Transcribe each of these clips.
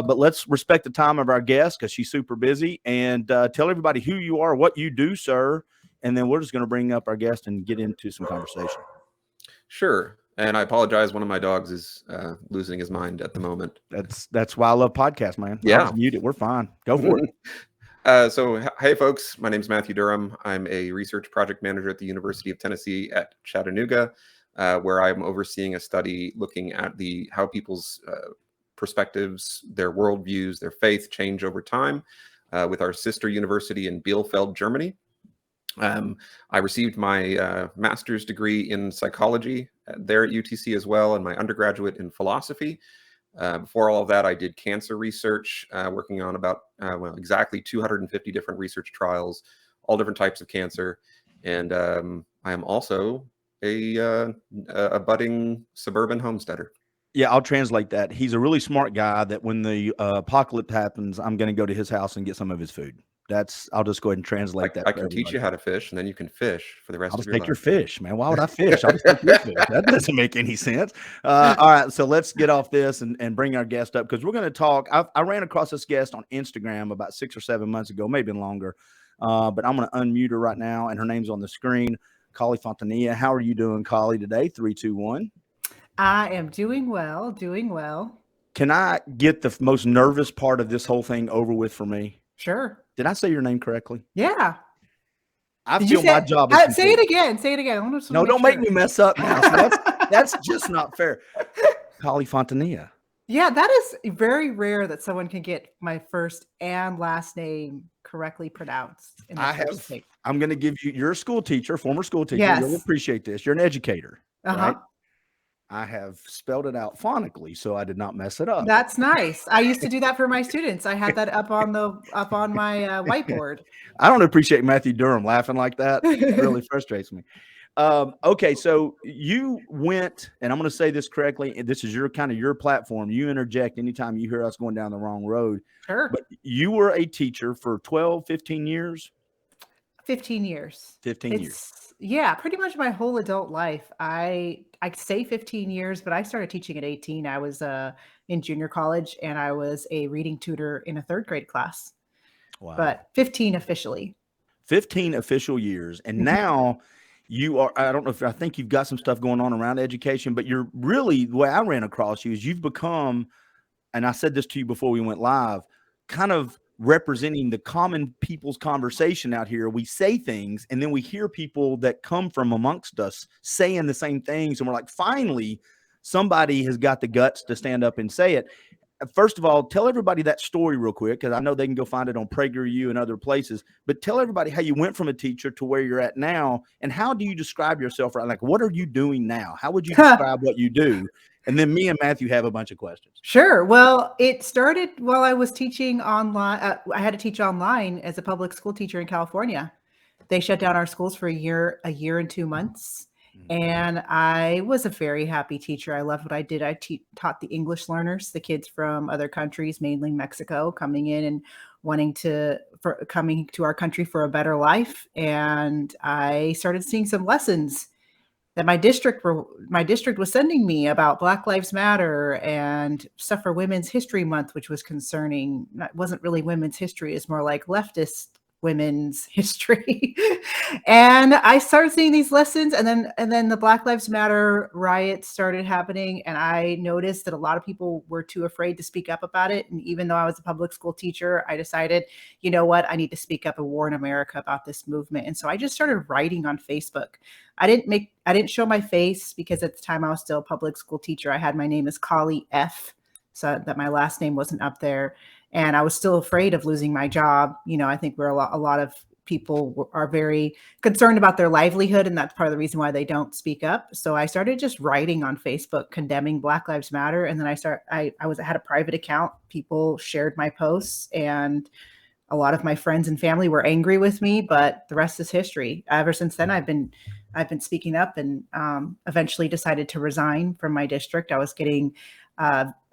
But let's respect the time of our guest because she's super busy. And tell everybody who you are, what you do, sir. And then we're just going to bring up our guest and get into some conversation. Sure. And I apologize. One of my dogs is losing his mind at the moment. That's why I love podcasts, man. Yeah. I'll just mute it. We're fine. Go for it. Hey, folks. My name is Matthew Durham. I'm a research project manager at the University of Tennessee at Chattanooga, where I'm overseeing a study looking at how people's perspectives, their worldviews, their faith change over time with our sister university in Bielefeld, Germany. I received my master's degree in psychology there at UTC as well, and my undergraduate in philosophy. Before all of that, I did cancer research, working on about exactly 250 different research trials, all different types of cancer. And I am also a budding suburban homesteader. Yeah, I'll translate that. He's a really smart guy that when the apocalypse happens, I'm going to go to his house and get some of his food. I'll just go ahead and translate that. I can teach you how to fish, and then you can fish for the rest of your life. I'll just take your fish, man. Why would I fish? I'll just take your fish. That doesn't make any sense. All right, so let's get off this and bring our guest up because we're going to talk. I ran across this guest on Instagram about 6 or 7 months ago, maybe longer. But I'm going to unmute her right now, and her name's on the screen. Collie Fontanilla. How are you doing, Collie, today? 3, 2, 1. I am doing well, doing well. Can I get the most nervous part of this whole thing over with for me? Sure. Did I say your name correctly? Yeah. I feel my job is say it again. Say it again. No, don't make me mess up now. So that's just not fair. Collie Fontanilla. Yeah, that is very rare that someone can get my first and last name correctly pronounced. I'm going to give you, you're a school teacher, former school teacher. Yes. You'll appreciate this. You're an educator. Uh-huh. Right? I have spelled it out phonically, so I did not mess it up. That's nice. I used to do that for my students. I had that up on my whiteboard. I don't appreciate Matthew Durham laughing like that. It really frustrates me. Okay, so you went, and I'm going to say this correctly, and this is your platform. You interject anytime you hear us going down the wrong road. Sure. But you were a teacher for 12, 15 years? 15 years. 15 years. Yeah, pretty much my whole adult life. I say 15 years, but I started teaching at 18. I was in junior college, and I was a reading tutor in a 3rd grade class. Wow. But 15 officially. 15 official years. And now you are, I think you've got some stuff going on around education, but you're really, the way I ran across you is you've become, and I said this to you before we went live, kind of representing the common people's conversation out here. We say things and then we hear people that come from amongst us saying the same things. And we're like, finally, somebody has got the guts to stand up and say it. First of all, tell everybody that story real quick, because I know they can go find it on PragerU and other places, but tell everybody how you went from a teacher to where you're at now. And how do you describe yourself? Right? Like, what are you doing now? How would you describe what you do? And then me and Matthew have a bunch of questions. Sure. Well, it started while I was teaching online. I had to teach online as a public school teacher in California. They shut down our schools for a year and 2 months. And I was a very happy teacher. I loved what I did. I taught the English learners, the kids from other countries, mainly Mexico, coming in and coming to our country for a better life. And I started seeing some lessons that my district was sending me about Black Lives Matter and stuff for Women's History Month, which was concerning. It wasn't really women's history. It's more like leftist women's history. And I started seeing these lessons, and then the Black Lives Matter riots started happening. And I noticed that a lot of people were too afraid to speak up about it. And even though I was a public school teacher, I decided, you know what, I need to speak up and warn America about this movement. And so I just started writing on Facebook. I didn't show my face because at the time I was still a public school teacher. I had my name as Collie F, so that my last name wasn't up there. And I was still afraid of losing my job. You know, I think a lot of people are very concerned about their livelihood, and that's part of the reason why they don't speak up. So I started just writing on Facebook condemning Black Lives Matter, and then I had a private account. People shared my posts, and a lot of my friends and family were angry with me, but the rest is history. Ever since then, I've been speaking up, and eventually decided to resign from my district. I was getting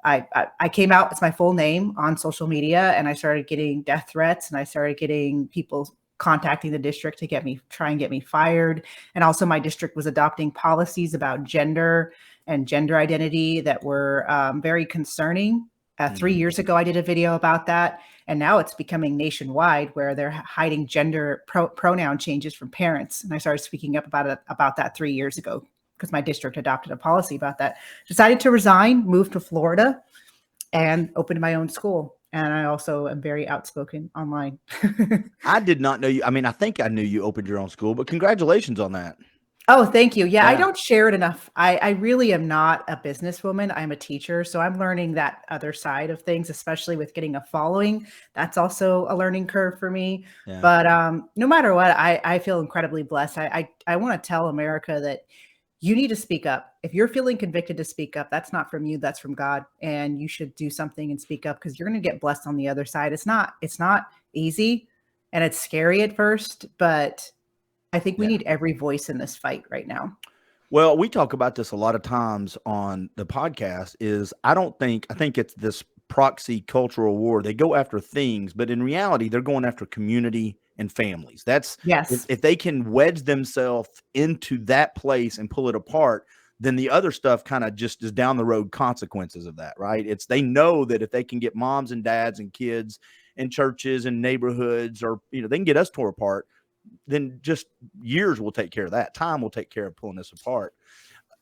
I came out as my full name on social media, and I started getting death threats, and I started getting people contacting the district to try and get me fired. And also my district was adopting policies about gender and gender identity that were very concerning 3 years ago, I did a video about that, and now it's becoming nationwide where they're hiding gender pronoun changes from parents. And I started speaking up about that 3 years ago because my district adopted a policy about that. Decided to resign, moved to Florida, and opened my own school. And I also am very outspoken online. I did not know you. I mean, I think I knew you opened your own school, but congratulations on that. Oh, thank you. Yeah, I Yeah. don't share it enough. I really am not a businesswoman. I'm a teacher. So I'm learning that other side of things, especially with getting a following. That's also a learning curve for me. Yeah. But no matter what, I feel incredibly blessed. I want to tell America that you need to speak up. If you're feeling convicted to speak up, that's not from you, that's from God. And you should do something and speak up because you're going to get blessed on the other side. It's not easy and it's scary at first, but I think we need every voice in this fight right now. Well, we talk about this a lot of times on the podcast I think it's this proxy cultural war. They go after things, but in reality, they're going after community and families. That's Yes. if they can wedge themselves into that place and pull it apart, then the other stuff kind of just is down the road consequences of that, right? They know that if they can get moms and dads and kids and churches and neighborhoods, or they can get us tore apart, then just years will take care of that. Time will take care of pulling this apart.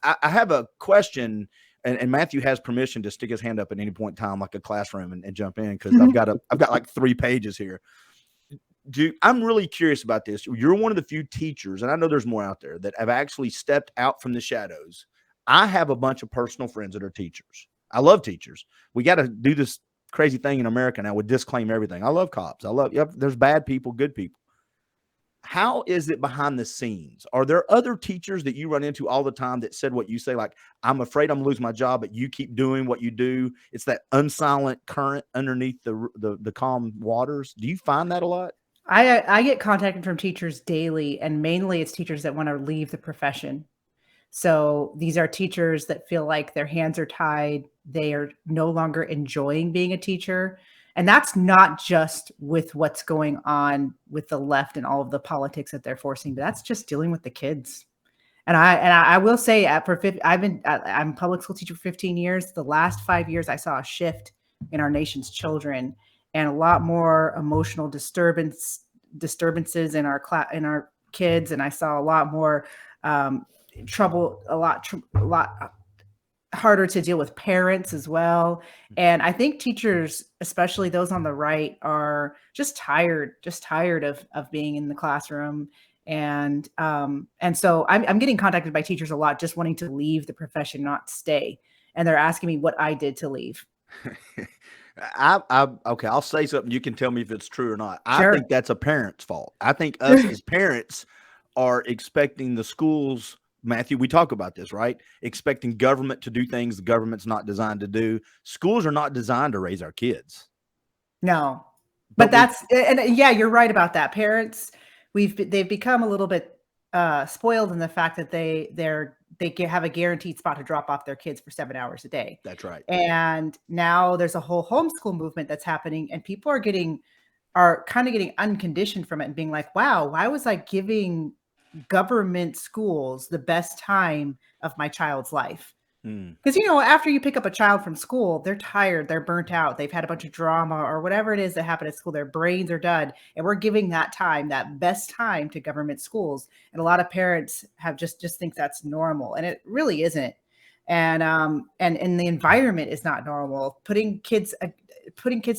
I have a question, and Matthew has permission to stick his hand up at any point in time, like a classroom, and jump in because I've got like 3 pages here. I'm really curious about this. You're one of the few teachers, and I know there's more out there that have actually stepped out from the shadows. I have a bunch of personal friends that are teachers. I love teachers. We got to do this crazy thing in America now with disclaim everything. I love cops. There's bad people, good people. How is it behind the scenes? Are there other teachers that you run into all the time that said what you say, like, I'm afraid I'm losing my job, but you keep doing what you do? It's that unsilent current underneath the calm waters. Do you find that a lot? I get contacted from teachers daily, and mainly it's teachers that want to leave the profession. So these are teachers that feel like their hands are tied. They are no longer enjoying being a teacher. And that's not just with what's going on with the left and all of the politics that they're forcing, but that's just dealing with the kids. And I will say I'm a public school teacher for 15 years. The last 5 years, I saw a shift in our nation's children and a lot more emotional disturbances in our kids. And I saw a lot more trouble, a lot harder to deal with parents as well. And I think teachers, especially those on the right, are just tired of being in the classroom. And so I'm getting contacted by teachers a lot, just wanting to leave the profession, not stay. And they're asking me what I did to leave. Okay, I'll say something. You can tell me if it's true or not. Sure. I think that's a parent's fault. I think us as parents are expecting the schools, Matthew, we talk about this, right? Expecting government to do things the government's not designed to do. Schools are not designed to raise our kids. No, but yeah, you're right about that. Parents, they've become a little bit spoiled in the fact that they have a guaranteed spot to drop off their kids for 7 hours a day. That's right. And now there's a whole homeschool movement that's happening, and people are kind of getting unconditioned from it and being like, wow, why was I giving government schools the best time of my child's life? Because, after you pick up a child from school, they're tired, they're burnt out, they've had a bunch of drama or whatever it is that happened at school, their brains are done. And we're giving that best time to government schools. And a lot of parents have just think that's normal. And it really isn't. And the environment is not normal. Putting kids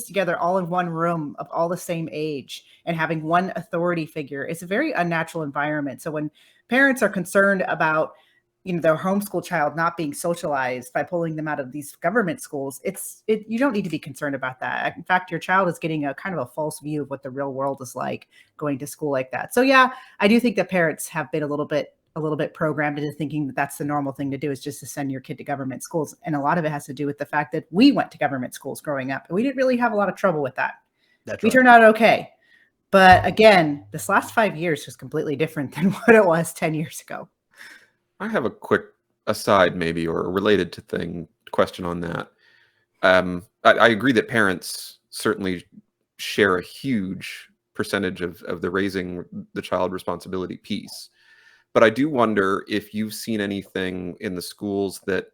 together all in one room of all the same age and having one authority figure is a very unnatural environment. So when parents are concerned about their homeschool child not being socialized by pulling them out of these government schools, you don't need to be concerned about that. In fact, your child is getting a kind of a false view of what the real world is like going to school like that. So yeah, I do think that parents have been a little bit programmed into thinking that that's the normal thing to do, is just to send your kid to government schools. And a lot of it has to do with the fact that we went to government schools growing up and we didn't really have a lot of trouble with that. We turned out okay. But again, this last 5 years was completely different than what it was 10 years ago. I have a quick aside, maybe, or a related to question on that. I agree that parents certainly share a huge percentage of the raising the child responsibility piece. But I do wonder if you've seen anything in the schools that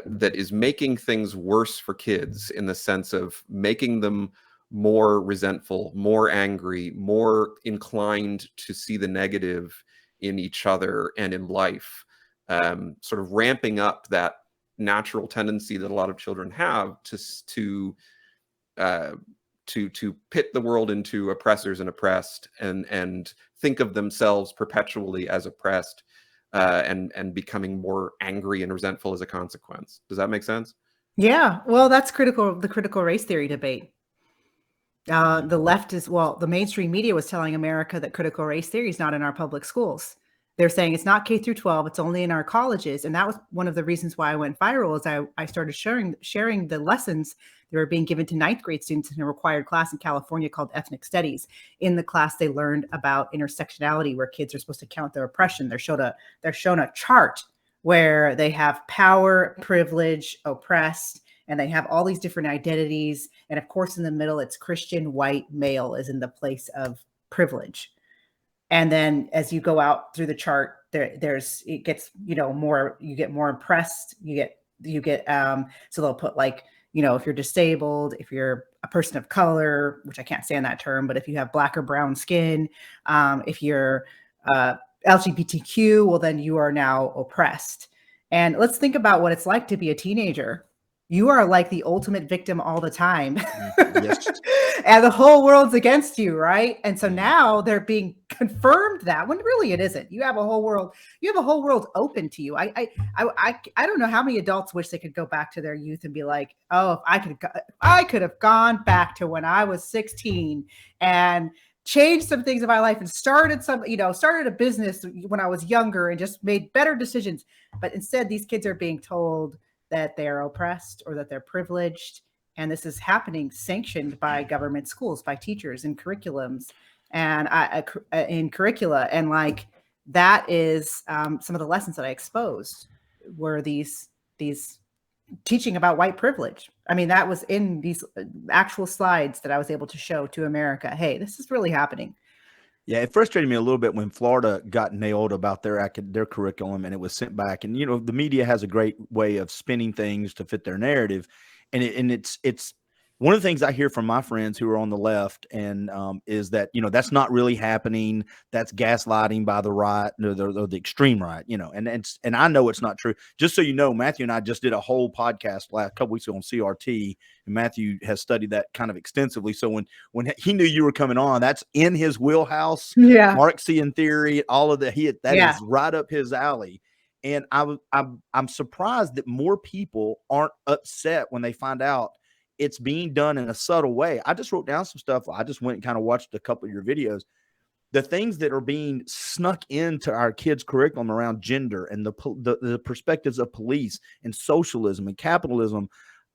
that is making things worse for kids, in the sense of making them more resentful, more angry, more inclined to see the negative in each other and in life, sort of ramping up that natural tendency that a lot of children have to pit the world into oppressors and oppressed, and think of themselves perpetually as oppressed, and becoming more angry and resentful as a consequence. Does that make sense? Yeah, well, that's the critical race theory debate. The left is, well, the mainstream media was telling America that critical race theory is not in our public schools. They're saying it's not K through 12, it's only in our colleges. And that was one of the reasons why I went viral, is I started sharing the lessons that were being given to ninth grade students in a required class in California called ethnic studies. In the class, they learned about intersectionality, where kids are supposed to count their oppression. They're shown a chart where they have power, privilege, oppressed, and they have all these different identities. And of course, in the middle, it's Christian white male is in the place of privilege. And then as you go out through the chart, it gets, more, you get more impressed. You get, so they'll put, like, if you're disabled, if you're a person of color, which I can't stand that term, but if you have black or brown skin, if you're LGBTQ, well, then you are now oppressed. And let's think about what it's like to be a teenager. You are like the ultimate victim all the time. Yes. And the whole world's against you, right? And so now they're being confirmed that, when really it isn't. You have a whole world open to you. I don't know how many adults wish they could go back to their youth and be like, oh, if I could have gone back to when I was 16 and changed some things in my life and started a business when I was younger and just made better decisions. But instead, these kids are being told that they are oppressed or that they're privileged. And this is happening sanctioned by government schools, by teachers and curriculums and in curricula. And like, that is some of the lessons that I exposed were these teaching about white privilege. I mean, that was in these actual slides that I was able to show to America. Hey, this is really happening. Yeah, it frustrated me a little bit when Florida got nailed about their curriculum and it was sent back. And the media has a great way of spinning things to fit their narrative, and it's one of the things I hear from my friends who are on the left, and is that that's not really happening. That's gaslighting by the right, or the extreme right. And I know it's not true. Just so you know, Matthew and I just did a whole podcast last couple weeks ago on CRT, and Matthew has studied that kind of extensively. So when he knew you were coming on, that's in his wheelhouse. Yeah, Marxian theory, all of that. That Yeah. is right up his alley. And I'm surprised that more people aren't upset when they find out it's being done in a subtle way. I just wrote down some stuff. I just went and kind of watched a couple of your videos. The things that are being snuck into our kids' curriculum around gender and the perspectives of police and socialism and capitalism.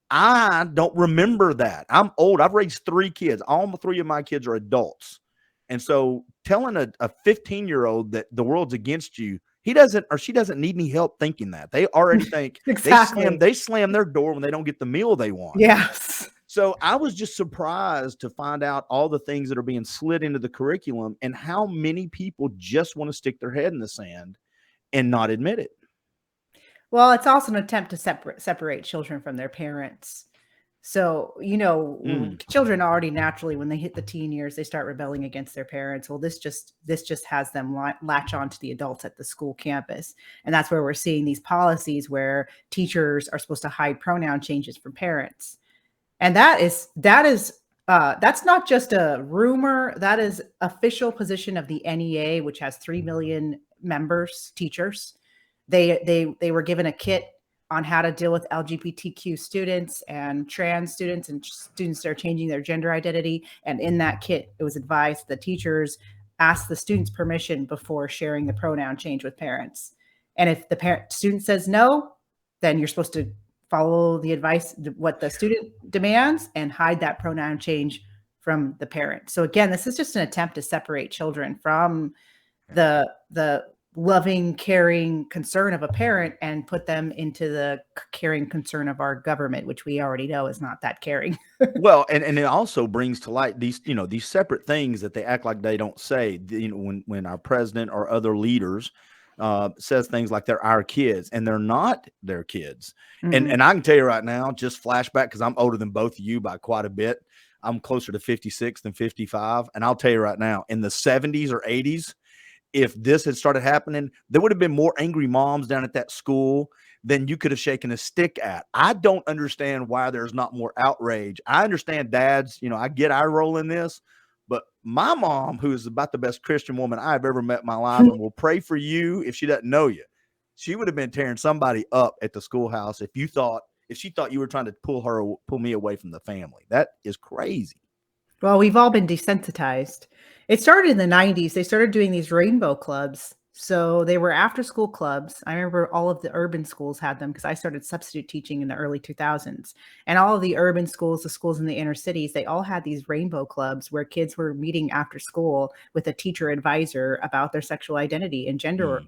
I don't remember that. I'm old. I've raised 3 kids. All 3 of my kids are adults. And so telling a 15-year-old that the world's against you, he doesn't or she doesn't need any help thinking that. They already think Exactly. they slam their door when they don't get the meal they want. Yes. So I was just surprised to find out all the things that are being slid into the curriculum and how many people just want to stick their head in the sand and not admit it. Well, it's also an attempt to separate children from their parents. So, children already naturally, when they hit the teen years, they start rebelling against their parents. Well, this just has them latch on to the adults at the school campus. And that's where we're seeing these policies where teachers are supposed to hide pronoun changes from parents. And that's not just a rumor. That is official position of the NEA, which has 3 million members, teachers. They were given a kit on how to deal with LGBTQ students and trans students and students that are changing their gender identity. And in that kit, it was advised the teachers ask the students permission before sharing the pronoun change with parents. And if the student says no, then you're supposed to follow the advice, what the student demands, and hide that pronoun change from the parent. So again, this is just an attempt to separate children from the loving, caring concern of a parent and put them into the caring concern of our government, which we already know is not that caring. Well, and it also brings to light these separate things that they act like they don't say. When our president or other leaders says things like they're our kids, and they're not their kids. Mhm. And I can tell you right now, just flashback, because I'm older than both of you by quite a bit. I'm closer to 56 than 55. And I'll tell you right now, in the 70s or 80s, if this had started happening, there would have been more angry moms down at that school than you could have shaken a stick at. I don't understand why there's not more outrage. I understand dads, I get our role in this, but my mom, who is about the best Christian woman I've ever met in my life and will pray for you if she doesn't know you, she would have been tearing somebody up at the schoolhouse if she thought you were trying to pull me away from the family. That is crazy. Well, we've all been desensitized. It started in the 90s. They started doing these rainbow clubs. So they were after school clubs. I remember all of the urban schools had them because I started substitute teaching in the early 2000s. And all of the urban schools, the schools in the inner cities, they all had these rainbow clubs where kids were meeting after school with a teacher advisor about their sexual identity and gender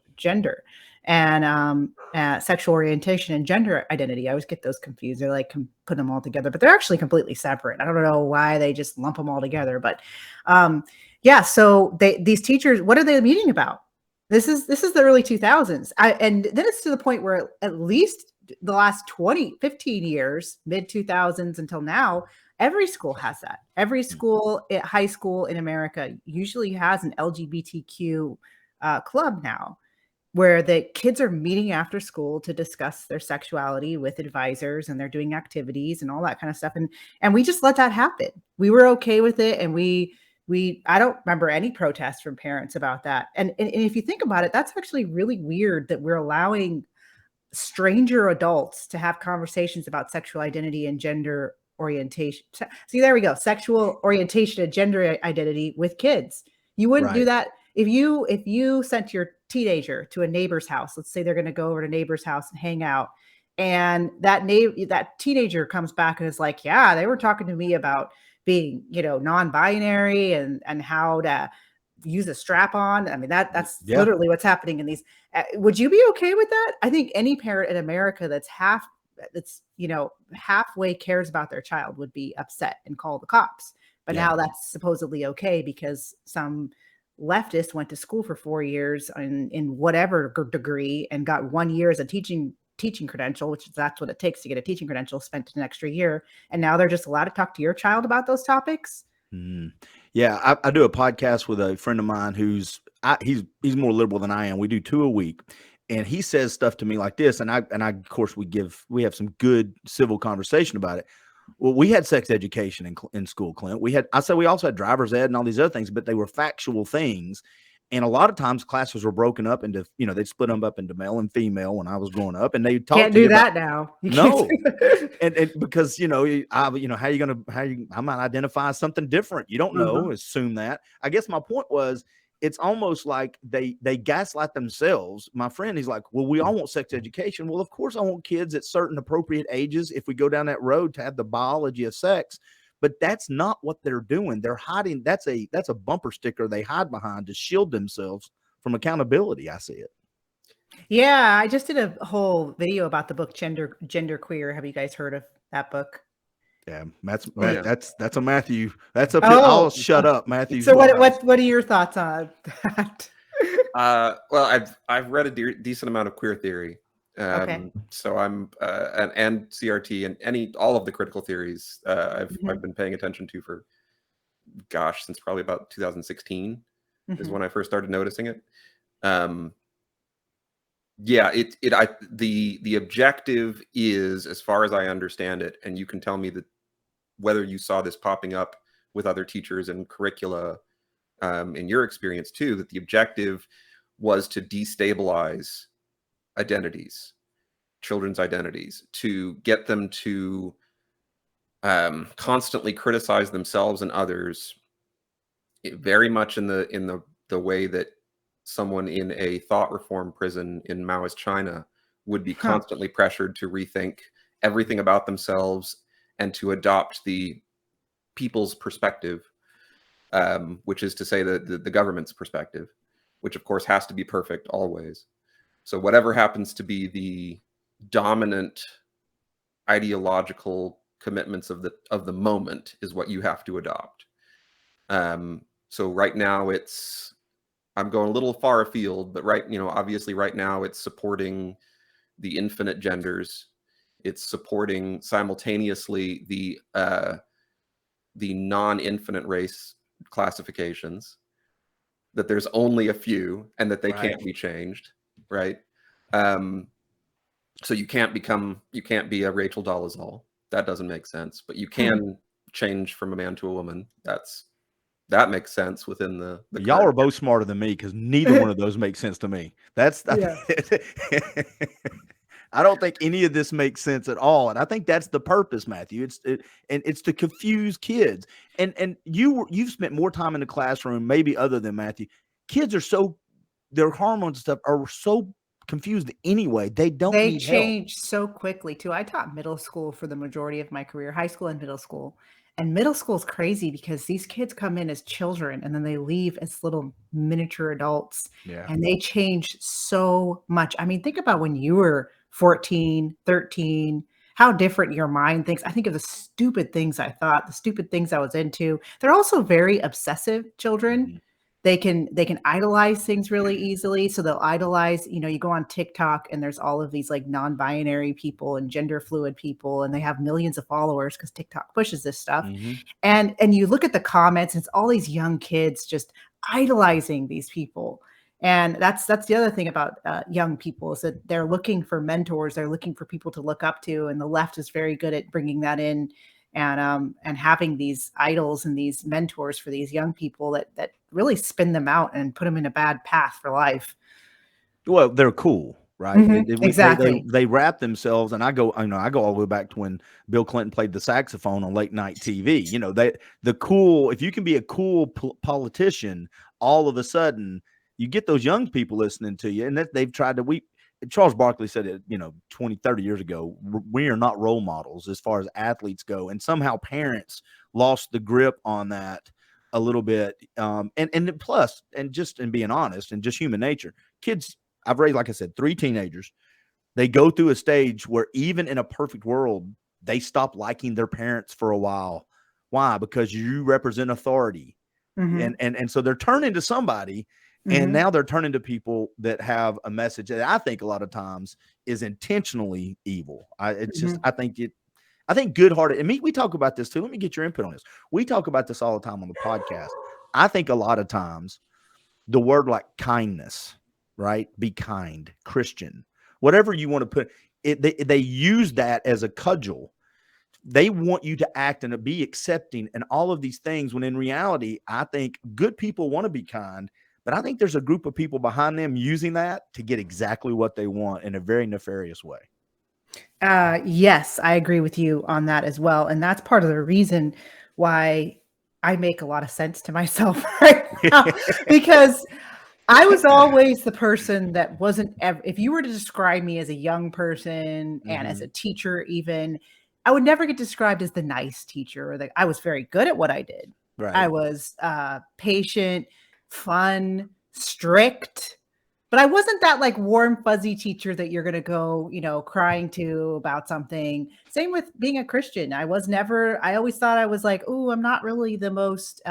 and sexual orientation and gender identity. I always get those confused. They're like put them all together, but they're actually completely separate. I don't know why they just lump them all together, but yeah. So these teachers, what are they meeting about? This is the early 2000s. And then it's to the point where at least the last 15 years, mid 2000s until now, every school has that. Every school, high school in America usually has an LGBTQ club now, where the kids are meeting after school to discuss their sexuality with advisors, and they're doing activities and all that kind of stuff. And we just let that happen. We were okay with it. And I don't remember any protests from parents about that. And if you think about it, that's actually really weird that we're allowing stranger adults to have conversations about sexual identity and gender orientation. See, there we go. Sexual orientation and gender identity with kids. You wouldn't do that if you sent your teenager to a neighbor's house. Let's say they're going to go over to neighbor's house and hang out, and that teenager comes back and is like, yeah, they were talking to me about being, non-binary and how to use a strap on. I mean, that's literally what's happening in these. Would you be okay with that? I think any parent in America that's halfway cares about their child would be upset and call the cops. But now that's supposedly okay because some leftist went to school for 4 years in whatever degree and got 1 year as a teaching credential, which that's what it takes to get a teaching credential, spent an extra year. And now they're just allowed to talk to your child about those topics. Yeah. I do a podcast with a friend of mine he's more liberal than I am. We do 2 a week, and he says stuff to me like this. And I, of course, we have some good civil conversation about it. Well, we had sex education in school, Clint. We also had driver's ed and all these other things, but they were factual things. And a lot of times classes were broken up into, they'd split them up into male and female when I was growing up, and they can't do that now. No. And because, I might identify something different. You don't know, assume that. I guess my point was, it's almost like they gaslight themselves. My friend, he's like, well, we all want sex education. Well, of course I want kids at certain appropriate ages, if we go down that road, to have the biology of sex. But that's not what they're doing. They're hiding. That's a bumper sticker they hide behind to shield themselves from accountability. I see it. Yeah, I just did a whole video about the book Gender Queer. Have you guys heard of that book? Yeah, that's a Matthew. That's up here. I'll shut up, Matthew. So what are your thoughts on that? Well, I've read a decent amount of queer theory. Okay. So I'm and CRT and all of the critical theories I've been paying attention to for since probably about 2016 is when I first started noticing it. The objective is, as far as I understand it, and you can tell me that whether you saw this popping up with other teachers and curricula in your experience too, that the objective was to destabilize identities, children's identities, to get them to constantly criticize themselves and others, very much in the way that someone in a thought reform prison in Maoist China would be constantly pressured to rethink everything about themselves and to adopt the people's perspective, which is to say the government's perspective, which of course has to be perfect always. So whatever happens to be the dominant ideological commitments of the moment is what you have to adopt. So right now I'm going a little far afield, but obviously right now it's supporting the infinite genders. It's supporting simultaneously the non-infinite race classifications, that there's only a few and that they can't be changed, right? So you can't be a Rachel Dolezal. That doesn't make sense. But you can change from a man to a woman. That makes sense within the Y'all are both smarter than me, because neither one of those makes sense to me. I don't think any of this makes sense at all, and I think that's the purpose, Matthew. It's to confuse kids. And you've spent more time in the classroom, maybe other than Matthew. Kids are their hormones and stuff are so confused anyway. They need change help so quickly too. I taught middle school for the majority of my career, high school and middle school. And middle school is crazy because these kids come in as children and then they leave as little miniature adults. Yeah. And they change so much. I mean, think about when you were 14, 13, how different your mind thinks. I think of the stupid things I thought, the stupid things I was into. They're also very obsessive children. Mm-hmm. They can idolize things really easily. So they'll idolize, you go on TikTok and there's all of these like non-binary people and gender fluid people, and they have millions of followers because TikTok pushes this stuff. Mm-hmm. And you look at the comments, it's all these young kids just idolizing these people. And that's the other thing about young people, is that they're looking for mentors. They're looking for people to look up to. And the left is very good at bringing that in and having these idols and these mentors for these young people that really spin them out and put them in a bad path for life. Well, they're cool, right? Mm-hmm. Exactly. They wrap themselves, and I go all the way back to when Bill Clinton played the saxophone on late night TV. If you can be a cool politician, all of a sudden you get those young people listening to you, and that they've tried to Charles Barkley said it, 20, 30 years ago, we are not role models as far as athletes go. And somehow parents lost the grip on that a little bit. And plus, and being honest, and just human nature, kids, I've raised, like I said, 3 teenagers. They go through a stage where even in a perfect world, they stop liking their parents for a while. Why? Because you represent authority. Mm-hmm. And so they're turning to somebody. And now they're turning to people that have a message that I think a lot of times is intentionally evil. I think good-hearted, and we talk about this too. Let me get your input on this. We talk about this all the time on the podcast. I think a lot of times the word like kindness, right? Be kind, Christian, whatever you want to put it, they use that as a cudgel. They want you to act and to be accepting and all of these things, when in reality, I think good people want to be kind. But I think there's a group of people behind them using that to get exactly what they want in a very nefarious way. Yes, I agree with you on that as well. And that's part of the reason why I make a lot of sense to myself right now, because I was always the person that wasn't ever, if you were to describe me as a young person and as a teacher, even, I would never get described as the nice teacher, or I was very good at what I did. Right. I was patient, fun, strict, but I wasn't that like warm, fuzzy teacher that you're going to go, crying to about something. Same with being a Christian. I always thought I was like, oh, I'm not really the most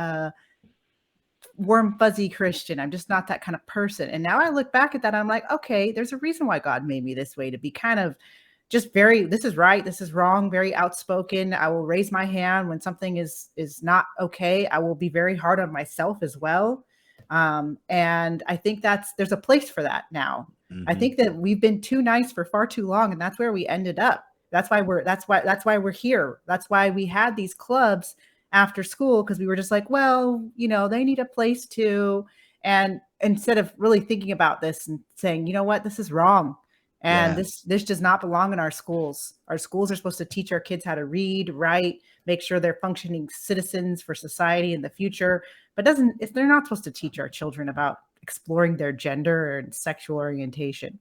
warm, fuzzy Christian. I'm just not that kind of person. And now I look back at that, I'm like, okay, there's a reason why God made me this way, to be kind of just very, this is right, this is wrong, very outspoken. I will raise my hand when something is not okay. I will be very hard on myself as well. And I think there's a place for that now. I think that we've been too nice for far too long, and that's where we ended up. That's why we're here. That's why we had these clubs after school, because we were just like, well, they need a place to, and instead of really thinking about this and saying, you know what, this is wrong. And this does not belong in our schools. Our schools are supposed to teach our kids how to read, write, make sure they're functioning citizens for society in the future. But they're not supposed to teach our children about exploring their gender and sexual orientation.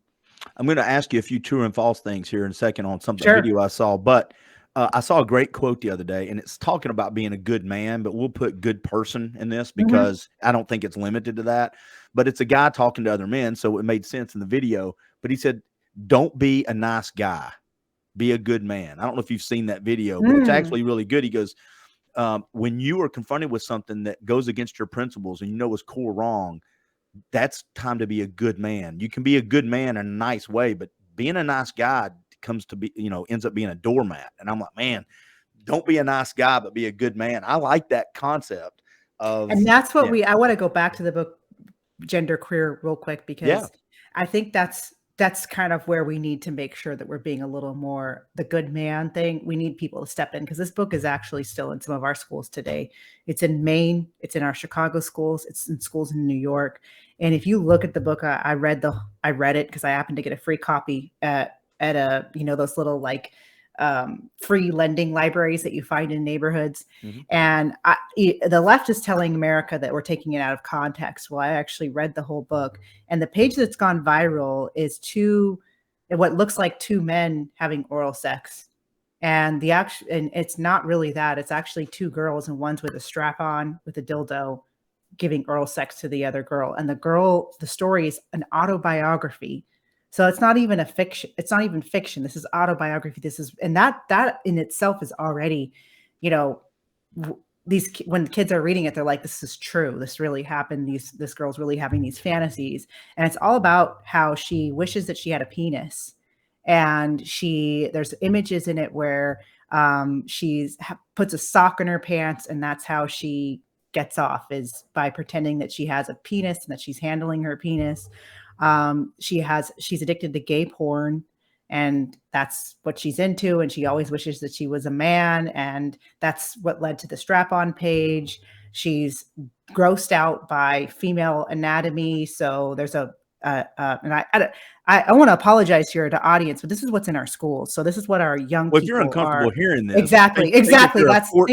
I'm going to ask you a few true and false things here in a second on some Sure. video I saw, but I saw a great quote the other day, and it's talking about being a good man, but we'll put good person in this because I don't think it's limited to that. But it's a guy talking to other men, so it made sense in the video. But he said, don't be a nice guy, be a good man. I don't know if you've seen that video, but it's actually really good. He goes, when you are confronted with something that goes against your principles and is core wrong, that's time to be a good man. You can be a good man in a nice way, but being a nice guy comes to be, ends up being a doormat. And I'm like, man, don't be a nice guy, but be a good man. I like that concept of, and that's what I want to go back to the book Gender Queer real quick, because I think that's kind of where we need to make sure that we're being a little more the good man thing. We need people to step in, because this book is actually still in some of our schools today. It's in Maine, it's in our Chicago schools, it's in schools in New York. And if you look at the book, I read it because I happened to get a free copy at a, those little like free lending libraries that you find in neighborhoods. Mm-hmm. And the left is telling America that we're taking it out of context. Well, I actually read the whole book, and the page that's gone viral is what looks like two men having oral sex. And and it's not really that. It's actually two girls, and one's with a strap on with a dildo giving oral sex to the other girl. And the story is an autobiography. So it's not even a fiction. It's not even fiction. This is autobiography. And that in itself is already, when the kids are reading it, they're like, this is true. This really happened. This girl's really having these fantasies. And it's all about how she wishes that she had a penis. And there's images in it where puts a sock in her pants, and that's how she gets off, is by pretending that she has a penis and that she's handling her penis. She's addicted to gay porn, and that's what she's into. And she always wishes that she was a man. And that's what led to the strap-on page. She's grossed out by female anatomy. So there's and I want to apologize here to audience, but this is what's in our schools. So this is what our young people if you're uncomfortable hearing this, exactly. Think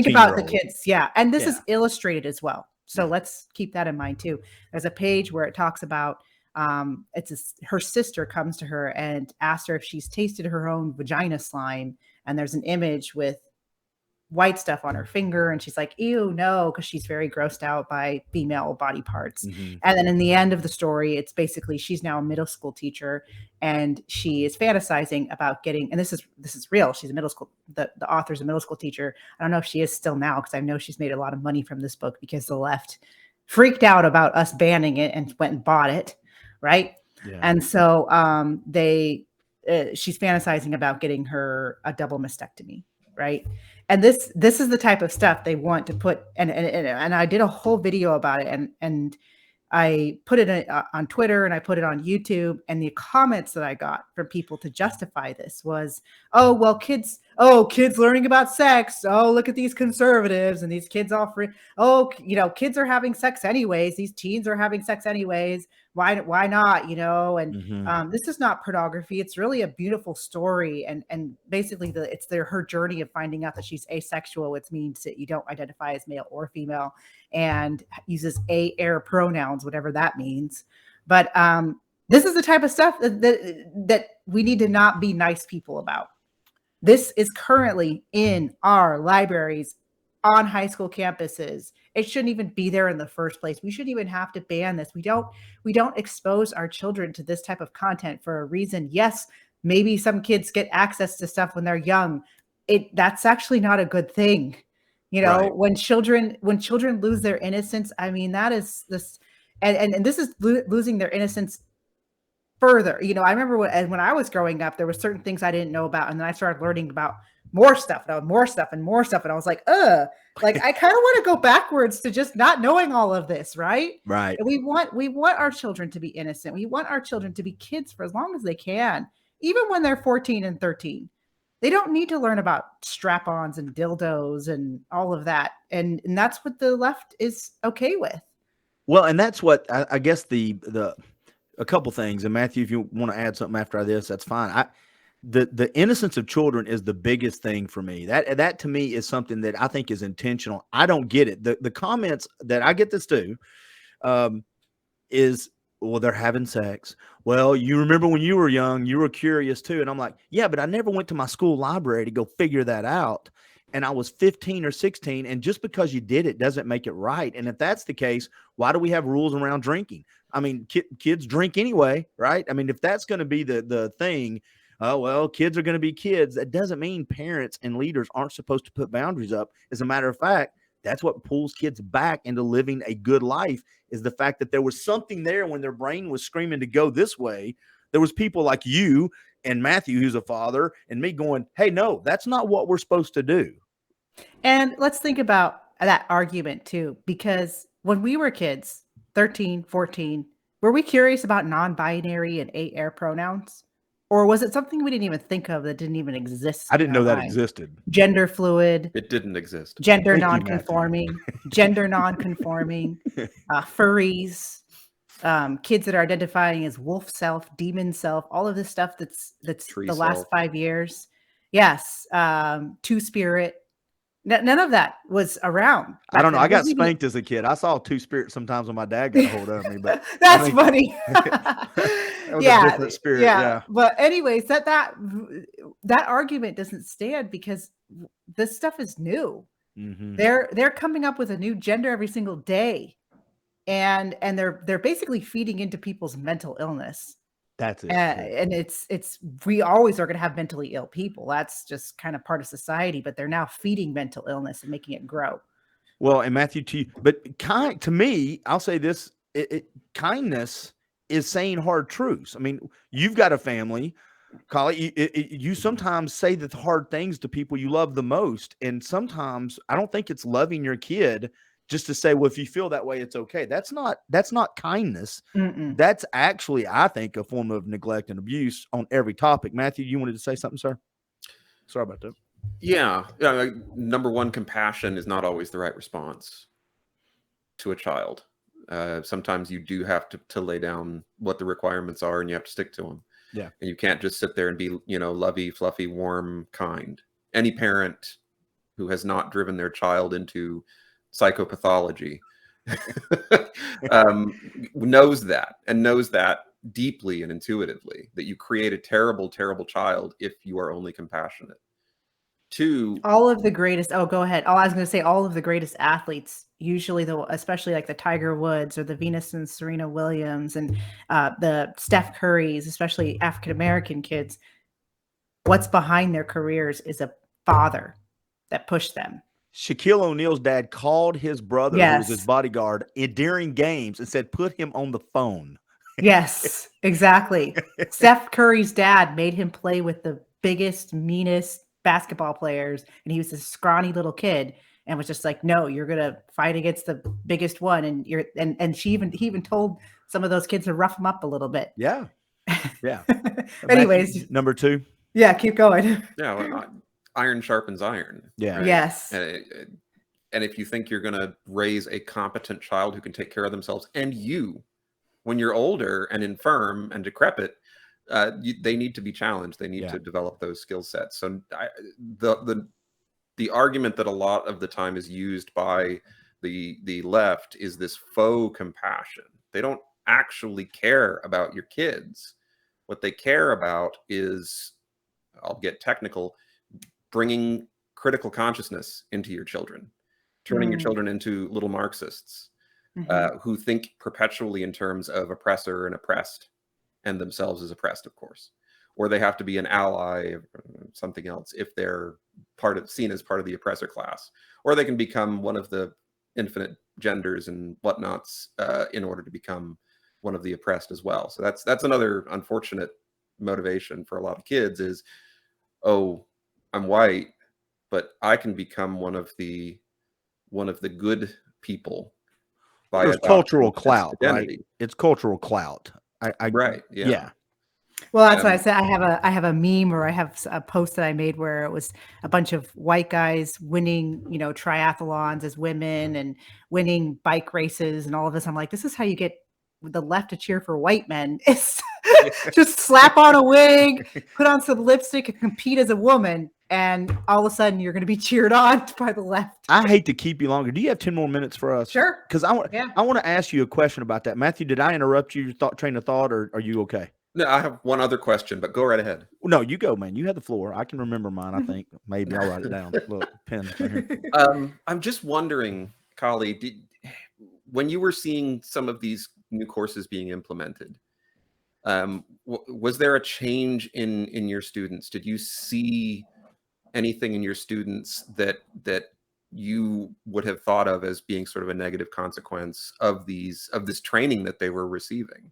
about the kids. Yeah. And this is illustrated as well. So let's keep that in mind too. There's a page where it talks about her sister comes to her and asks her if she's tasted her own vagina slime, and there's an image with white stuff on her finger, and she's like, ew, no, because she's very grossed out by female body parts. Mm-hmm. And then in the end of the story, it's basically she's now a middle school teacher, and she is fantasizing about getting, and this is real, she's a middle school, the author's a middle school teacher. I don't know if she is still now, because I know she's made a lot of money from this book because the left freaked out about us banning it and went and bought it. Right. Yeah. And so she's fantasizing about getting her a double mastectomy. Right. And this is the type of stuff they want to put. And I did a whole video about it, and I put it on Twitter, and I put it on YouTube. And the comments that I got from people to justify this was, oh, well, kids learning about sex. Oh, look at these conservatives, and these kids kids are having sex anyways. These teens are having sex anyways. Why not? And mm-hmm. This is not pornography. It's really a beautiful story. And basically it's her journey of finding out that she's asexual, which means that you don't identify as male or female, and uses air pronouns, whatever that means. But this is the type of stuff that we need to not be nice people about. This is currently in our libraries, on high school campuses. It shouldn't even be there in the first place. We shouldn't even have to ban this. We don't expose our children to this type of content for a reason. Yes, maybe some kids get access to stuff when they're young. That's actually not a good thing. Right. When children lose their innocence, I mean, that is this, and this is losing their innocence further. I remember when I was growing up, there were certain things I didn't know about, and then I started learning about more stuff, and more stuff, and more stuff, and I was like, like I kind of want to go backwards to just not knowing all of this, right? Right. And we want our children to be innocent. We want our children to be kids for as long as they can, even when they're 14 and 13. They don't need to learn about strap-ons and dildos and all of that, and that's what the left is okay with. Well, and that's what I guess a couple things. And Matthew, if you want to add something after this, that's fine. The innocence of children is the biggest thing for me. That to me is something that I think is intentional. I don't get it. The comments that I get this too is, well, they're having sex. Well, you remember when you were young, you were curious too. And I'm like, yeah, but I never went to my school library to go figure that out. And I was 15 or 16. And just because you did it doesn't make it right. And if that's the case, why do we have rules around drinking? I mean, kids drink anyway, right? I mean, if that's going to be the thing, oh, well, kids are going to be kids. That doesn't mean parents and leaders aren't supposed to put boundaries up. As a matter of fact, that's what pulls kids back into living a good life, is the fact that there was something there when their brain was screaming to go this way. There was people like you and Matthew, who's a father, and me going, hey, no, that's not what we're supposed to do. And let's think about that argument too, because when we were kids, 13, 14, were we curious about non-binary and air pronouns? Or was it something we didn't even think of that didn't even exist I in didn't our know that mind? existed. Gender fluid, It didn't exist. gender Thank you, non-conforming, gender non-conforming, furries, kids that are identifying as wolf self, demon self, all of this stuff that's Tree the last self. 5 years. Yes, two-spirit. None of that was around. I don't know. I got Wasn't even- spanked as a kid. I saw Two Spirits sometimes when my dad got a hold of me, but That's think- funny. that was a different spirit. Yeah. But anyways, that argument doesn't stand because this stuff is new. Mhm. They're coming up with a new gender every single day, and they're basically feeding into people's mental illness. That's it. And it's we always are going to have mentally ill people. That's just kind of part of society, but they're now feeding mental illness and making it grow. Well, and Matthew, to you, but to me, I'll say this: kindness is saying hard truths. I mean, you've got a family, Collie. You sometimes say the hard things to people you love the most, and sometimes I don't think it's loving your kid just to say, "Well, if you feel that way, it's okay." That's not kindness. Mm-mm. That's actually, I think, a form of neglect and abuse on every topic. Matthew, you wanted to say something, sir? Sorry about that. Yeah. Number one, compassion is not always the right response to a child. Sometimes you do have to lay down what the requirements are, and you have to stick to them. Yeah. And you can't just sit there and be, lovey, fluffy, warm, kind. Any parent who has not driven their child into psychopathology knows that deeply and intuitively, that you create a terrible, terrible child if you are only compassionate. Two, All of the greatest. Oh, go ahead. Oh, I was going to say all of the greatest athletes, usually especially like the Tiger Woods or the Venus and Serena Williams and the Steph Currys, especially African American kids. What's behind their careers is a father that pushed them. Shaquille O'Neal's dad called his brother, who was his Yes. bodyguard, during games and said, "Put him on the phone." Yes, exactly. Steph Curry's dad made him play with the biggest, meanest basketball players, and he was this scrawny little kid, and was just like, "No, you're gonna fight against the biggest one." And he even told some of those kids to rough him up a little bit. Yeah. Yeah. Anyways, Matthew, number two. yeah, keep going. yeah, iron sharpens iron. Yeah. Right? Yes. And if you think you're going to raise a competent child who can take care of themselves, and when you're older and infirm and decrepit, they need to be challenged. They need to develop those skill sets. So the argument that a lot of the time is used by the left is this faux compassion. They don't actually care about your kids. What they care about is, I'll get technical, bringing critical consciousness into your children, turning your children into little Marxists who think perpetually in terms of oppressor and oppressed, and themselves as oppressed, of course. Or they have to be an ally of something else if they're seen as part of the oppressor class. Or they can become one of the infinite genders and whatnots in order to become one of the oppressed as well. So that's another unfortunate motivation for a lot of kids is, oh, I'm white, but I can become one of the good people by There's adopting cultural this clout, identity. right? It's cultural clout. Right. Yeah. Well, that's why I said I have a meme, or I have a post that I made where it was a bunch of white guys winning, triathlons as women and winning bike races and all of this. I'm like, this is how you get the left to cheer for white men. It's just slap on a wig, put on some lipstick, and compete as a woman, and all of a sudden you're going to be cheered on by the left. I hate to keep you longer. Do you have 10 more minutes for us? Sure. Because I want to ask you a question about that. Matthew, did I interrupt your train of thought, or are you okay? No, I have one other question, but go right ahead. No, you go, man. You have the floor. I can remember mine, I think. Maybe I'll write it down. Look, pen right here. I'm just wondering, Kali, when you were seeing some of these new courses being implemented, was there a change in your students? Did you see anything in your students that you would have thought of as being sort of a negative consequence of this training that they were receiving?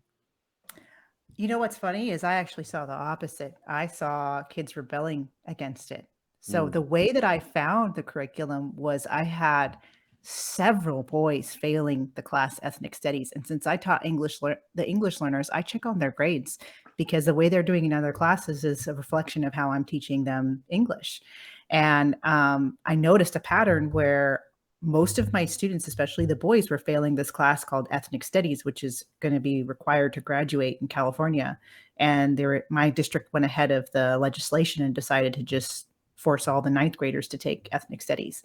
You know what's funny is I actually saw the opposite. I saw kids rebelling against it. So the way that I found the curriculum was I had several boys failing the class ethnic studies. And since I taught the English learners, I check on their grades because the way they're doing in other classes is a reflection of how I'm teaching them English. And I noticed a pattern where most of my students, especially the boys, were failing this class called ethnic studies, which is going to be required to graduate in California. And my district went ahead of the legislation and decided to just force all the ninth graders to take ethnic studies.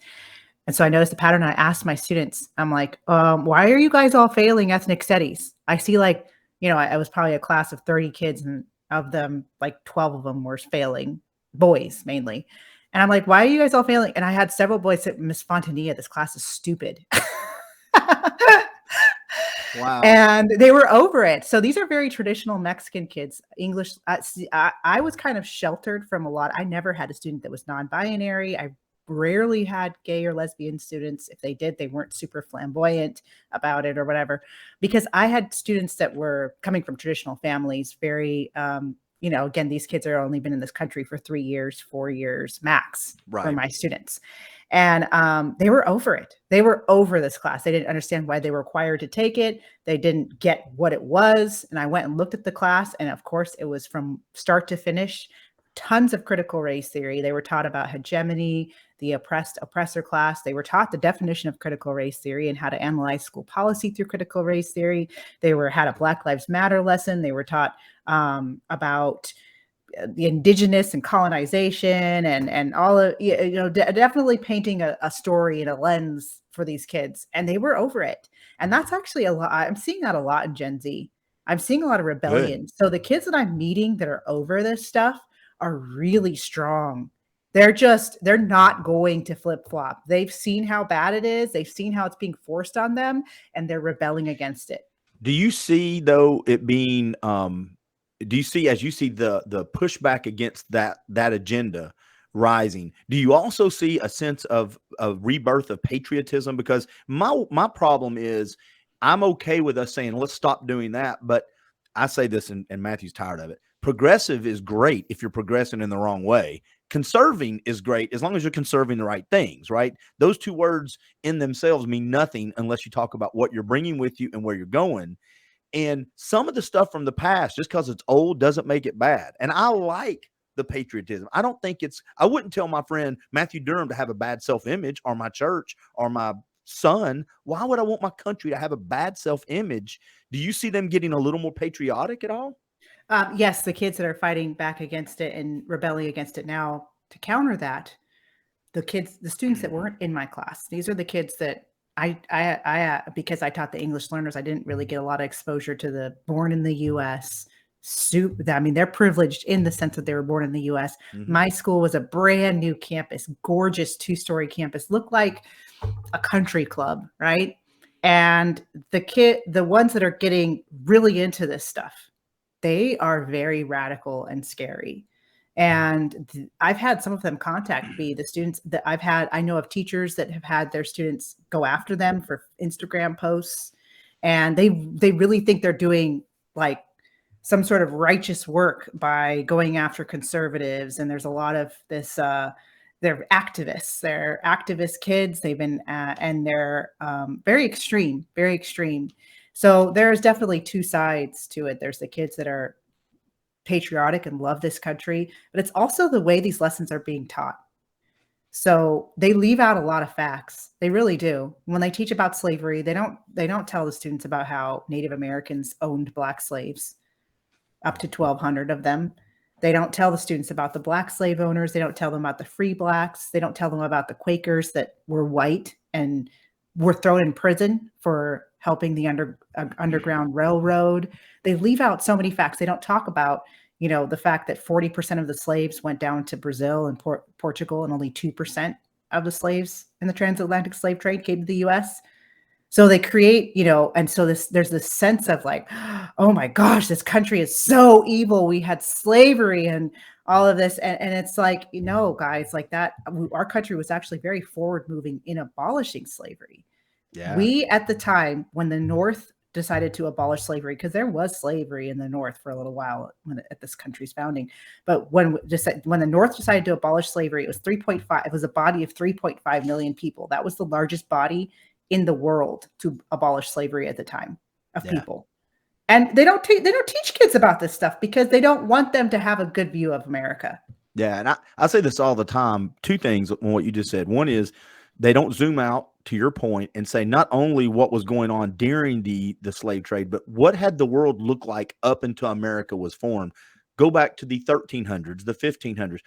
And so I noticed the pattern. I asked my students, I'm like, why are you guys all failing ethnic studies? I see I was probably a class of 30 kids, and of them, like 12 of them were failing, boys mainly. And I'm like, why are you guys all failing? And I had several boys say, Miss Fontanilla, this class is stupid. Wow. And they were over it. So these are very traditional Mexican kids. English, I was kind of sheltered from a lot. I never had a student that was non-binary. I rarely had gay or lesbian students. If they did, they weren't super flamboyant about it or whatever, because I had students that were coming from traditional families, very, again, these kids are only been in this country for 3 years, 4 years max for my students. And they were over it. They were over this class. They didn't understand why they were required to take it. They didn't get what it was. And I went and looked at the class. And of course, it was from start to finish, tons of critical race theory. They were taught about hegemony, the oppressor class. They were taught the definition of critical race theory and how to analyze school policy through critical race theory. They had a Black Lives Matter lesson. They were taught about the indigenous and colonization and all of, definitely painting a story and a lens for these kids. And they were over it. And that's actually a lot. I'm seeing that a lot in Gen Z. I'm seeing a lot of rebellion. Good. So the kids that I'm meeting that are over this stuff are really strong. They're not going to flip flop. They've seen how bad it is. They've seen how it's being forced on them, and they're rebelling against it. Do you see though it being, do you see, as you see the pushback against that agenda rising, do you also see a sense of rebirth of patriotism? Because my problem is I'm okay with us saying, let's stop doing that. But I say this, and Matthew's tired of it. Progressive is great if you're progressing in the wrong way. Conserving is great as long as you're conserving the right things, right? Those two words in themselves mean nothing unless you talk about what you're bringing with you and where you're going. And some of the stuff from the past, just because it's old, doesn't make it bad. And I like the patriotism. I wouldn't tell my friend Matthew Durham to have a bad self-image, or my church, or my son. Why would I want my country to have a bad self-image? Do you see them getting a little more patriotic at all? Yes, the kids that are fighting back against it and rebelling against it now, to counter that, the students that weren't in my class, these are the kids that I because I taught the English learners, I didn't really get a lot of exposure to the born in the U.S. I mean, they're privileged in the sense that they were born in the U.S. Mm-hmm. My school was a brand new campus, gorgeous 2-story campus, looked like a country club, right? And the ones that are getting really into this stuff, they are very radical and scary. And I've had some of them contact me, the students that I know of teachers that have had their students go after them for Instagram posts. And they really think they're doing like some sort of righteous work by going after conservatives. And there's a lot of this, they're activists. They're activist kids. They've been, and they're very extreme, very extreme. So there's definitely two sides to it. There's the kids that are patriotic and love this country, but it's also the way these lessons are being taught. So they leave out a lot of facts. They really do. When they teach about slavery, they don't tell the students about how Native Americans owned Black slaves, up to 1,200 of them. They don't tell the students about the Black slave owners. They don't tell them about the free Blacks. They don't tell them about the Quakers that were white and were thrown in prison for helping the Underground Railroad. They leave out so many facts. They don't talk about, the fact that 40% of the slaves went down to Brazil and Portugal, and only 2% of the slaves in the transatlantic slave trade came to the U.S. So they create, and so there's this sense of like, oh my gosh, this country is so evil. We had slavery and all of this. And it's like, guys, like that, our country was actually very forward moving in abolishing slavery. Yeah. We, at the time when the North decided to abolish slavery, because there was slavery in the North for a little while at this country's founding, but when the North decided to abolish slavery, it was 3.5. It was a body of 3.5 million people. That was the largest body in the world to abolish slavery at the time of people. And they don't teach kids about this stuff because they don't want them to have a good view of America. Yeah, and I say this all the time. Two things on what you just said. One is they don't zoom out, to your point, and say not only what was going on during the slave trade, but what had the world look like up until America was formed. Go back to the 1300s, the 1500s.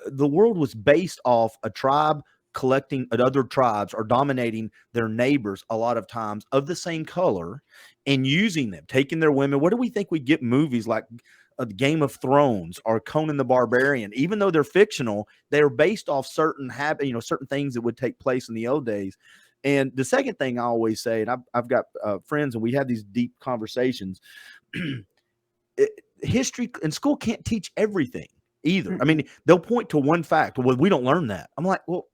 The world was based off a tribe collecting other tribes or dominating their neighbors a lot of times of the same color and using them, taking their women. What do we think we get movies like Game of Thrones or Conan the Barbarian? Even though they're fictional, they are based off certain certain things that would take place in the old days. And the second thing I always say, and I've got friends and we have these deep conversations, history in school can't teach everything either. Mm-hmm. I mean, they'll point to one fact. Well, we don't learn that. I'm like, well,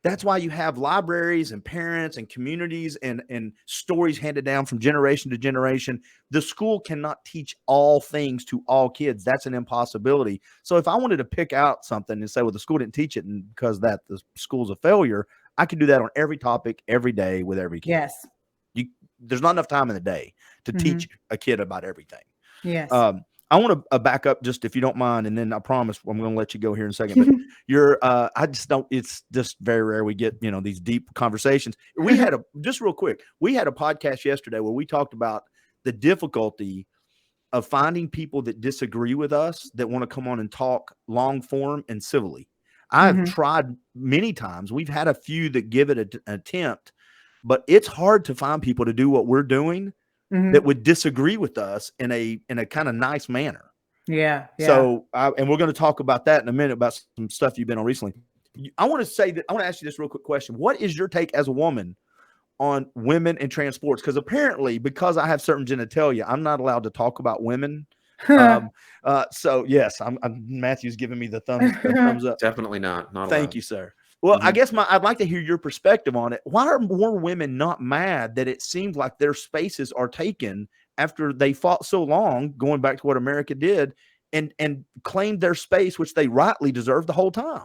that's why you have libraries and parents and communities and stories handed down from generation to generation. The school cannot teach all things to all kids. That's an impossibility. So if I wanted to pick out something and say, well, the school didn't teach it, and because that the school's a failure, I could do that on every topic, every day with every kid. Yes. There's not enough time in the day to teach a kid about everything. Yes. I want to back up just, if you don't mind, and then I promise I'm going to let you go here in a second. But I just don't. It's just very rare we get these deep conversations. We had just real quick. We had a podcast yesterday where we talked about the difficulty of finding people that disagree with us that want to come on and talk long form and civilly. I've tried many times. We've had a few that give it an attempt, but it's hard to find people to do what we're doing that would disagree with us in a kind of nice manner. Yeah. So, and we're going to talk about that in a minute about some stuff you've been on recently. I want to ask you this real quick question. What is your take as a woman on women and trans sports? Because apparently, because I have certain genitalia, I'm not allowed to talk about women. So yes, Matthew's giving me the thumbs up. Definitely not. Not Thank allowed. you, sir. Well, I guess I'd like to hear your perspective on it. Why are more women not mad that it seems like their spaces are taken after they fought so long, going back to what America did, and claimed their space, which they rightly deserved the whole time?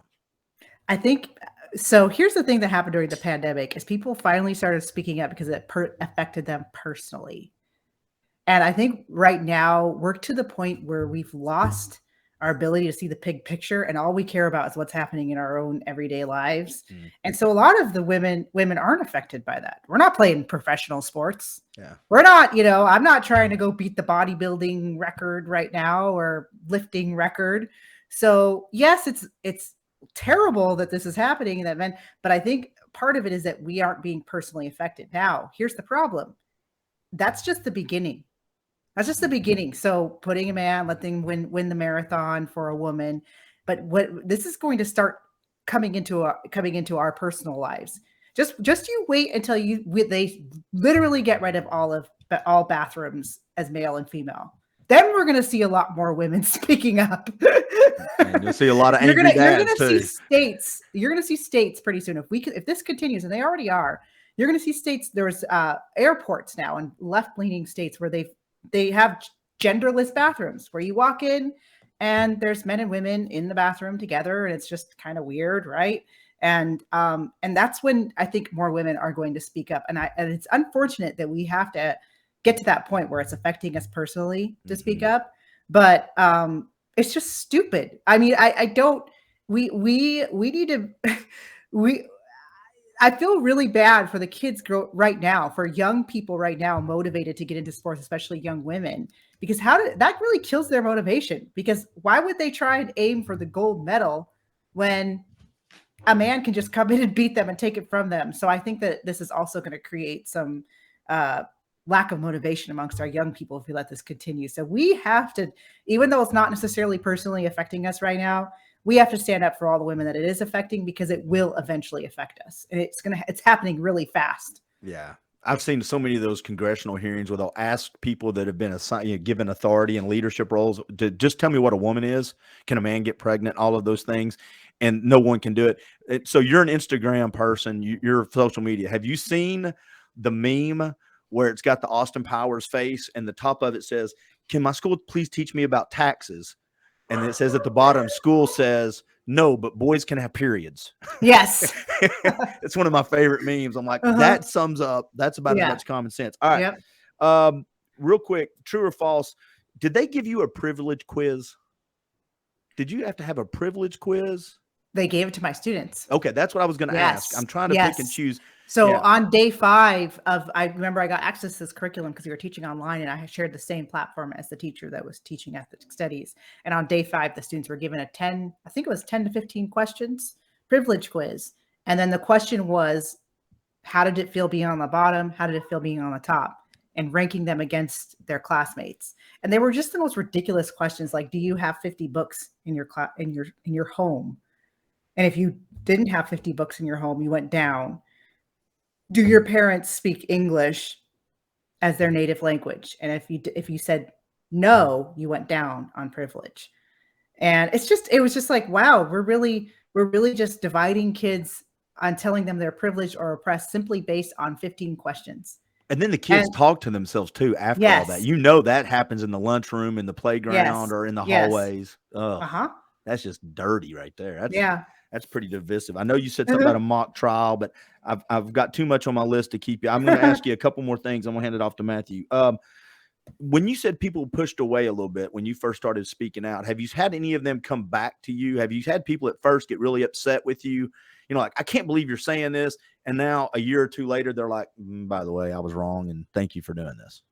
I think so. Here's the thing that happened during the pandemic is people finally started speaking up because it affected them personally. And I think right now we're to the point where we've lost our ability to see the big picture, and all we care about is what's happening in our own everyday lives. And so a lot of the women aren't affected by that. We're not playing professional sports. Yeah. We're not, I'm not trying to go beat the bodybuilding record right now or lifting record. So yes, it's terrible that this is happening and that men, but I think part of it is that we aren't being personally affected. Now, here's the problem. That's just the beginning. That's just the beginning. So putting a man, letting win the marathon for a woman, but what this is going to start coming into our personal lives. Just you wait until they literally get rid of all bathrooms as male and female. Then we're going to see a lot more women speaking up. And you'll see a lot of angry dads you're going too. to see states. You're going to see states pretty soon. If this continues, and they already are, you're going to see states. There's airports now in left-leaning states where they have genderless bathrooms where you walk in and there's men and women in the bathroom together, and it's just kind of weird, right? And that's when I think more women are going to speak up. And it's unfortunate that we have to get to that point where it's affecting us personally to speak up. But it's just stupid. I mean, we need to, I feel really bad for the kids right now, for young people right now motivated to get into sports, especially young women, because that really kills their motivation. Because why would they try and aim for the gold medal when a man can just come in and beat them and take it from them? So I think that this is also going to create some lack of motivation amongst our young people if we let this continue. So we have to, even though it's not necessarily personally affecting us right now, we have to stand up for all the women that it is affecting, because it will eventually affect us. And it's happening really fast. Yeah. I've seen so many of those congressional hearings where they'll ask people that have been assigned, given authority and leadership roles to just tell me what a woman is. Can a man get pregnant? All of those things. And no one can do it. So you're an Instagram person. You're social media. Have you seen the meme where it's got the Austin Powers face and the top of it says, "Can my school please teach me about taxes?" And it says at the bottom, school says, "No, but boys can have periods." Yes. It's one of my favorite memes. I'm like, that sums up. That's about as much common sense. All right. Yep. Real quick, true or false? Did they give you a privilege quiz? Did you have to have a privilege quiz? They gave it to my students. Okay, that's what I was going to ask. I'm trying to pick and choose. So on day 5 I remember I got access to this curriculum because we were teaching online, and I shared the same platform as the teacher that was teaching athletic studies. And on day 5, the students were given I think it was 10 to 15 questions, privilege quiz. And then the question was, how did it feel being on the bottom? How did it feel being on the top? And ranking them against their classmates. And they were just the most ridiculous questions, like, do you have 50 books in your in your home? And if you didn't have 50 books in your home, you went down. Do your parents speak English as their native language? And if you said no, you went down on privilege. And it was just like, wow, we're really just dividing kids on telling them they're privileged or oppressed simply based on 15 questions. And then the kids talk to themselves too after all that. You know that happens in the lunchroom, in the playground, or in the hallways. That's just dirty right there. That's pretty divisive. I know you said something about a mock trial, but I've got too much on my list to keep you. I'm going to ask you a couple more things. I'm going to hand it off to Matthew. When you said people pushed away a little bit when you first started speaking out, have you had any of them come back to you? Have you had people at first get really upset with you? You know, like, I can't believe you're saying this. And now a year or two later, they're like, by the way, I was wrong. And thank you for doing this.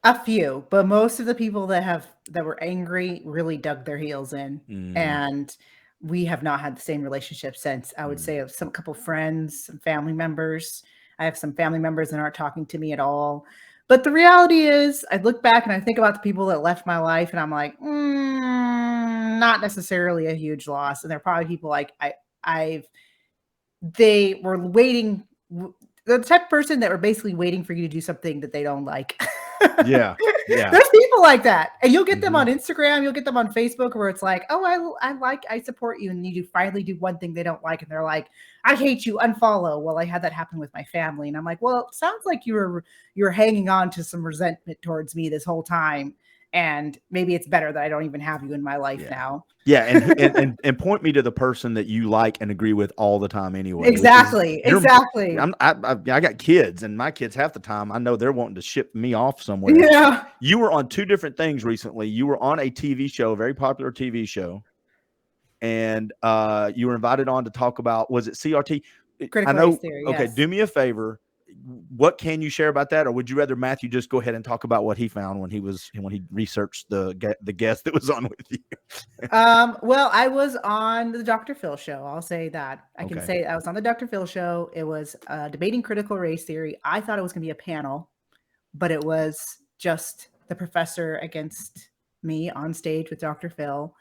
A few, but most of the people that were angry really dug their heels in. And we have not had the same relationship since. I would say of some couple friends, some family members. I have some family members that aren't talking to me at all. But the reality is, I look back and I think about the people that left my life, and I'm like, not necessarily a huge loss. And they're probably people like they were waiting. The type of person that were basically waiting for you to do something that they don't like. Yeah. There's people like that, and you'll get them on Instagram, you'll get them on Facebook, where it's like, oh, I support you, and you finally do one thing they don't like, and they're like, I hate you, unfollow. Well, I had that happen with my family, and I'm like, well, it sounds like you're hanging on to some resentment towards me this whole time, and maybe it's better that I don't even have you in my life now. Yeah, and point me to the person that you like and agree with all the time anyway. Exactly. I got kids, and my kids half the time I know they're wanting to ship me off somewhere. Yeah. You were on 2 different things recently. You were on a TV show, a very popular TV show, and you were invited on to talk about, was it CRT? Critical race theory. Okay, yes. do me a favor. What can you share about that, or would you rather Matthew just go ahead and talk about what he found when he researched the guest that was on with you? Well, I was on the Dr. Phil show. I'll say that. I can say I was on the Dr. Phil show. It was debating critical race theory. I thought it was going to be a panel, but it was just the professor against me on stage with Dr. Phil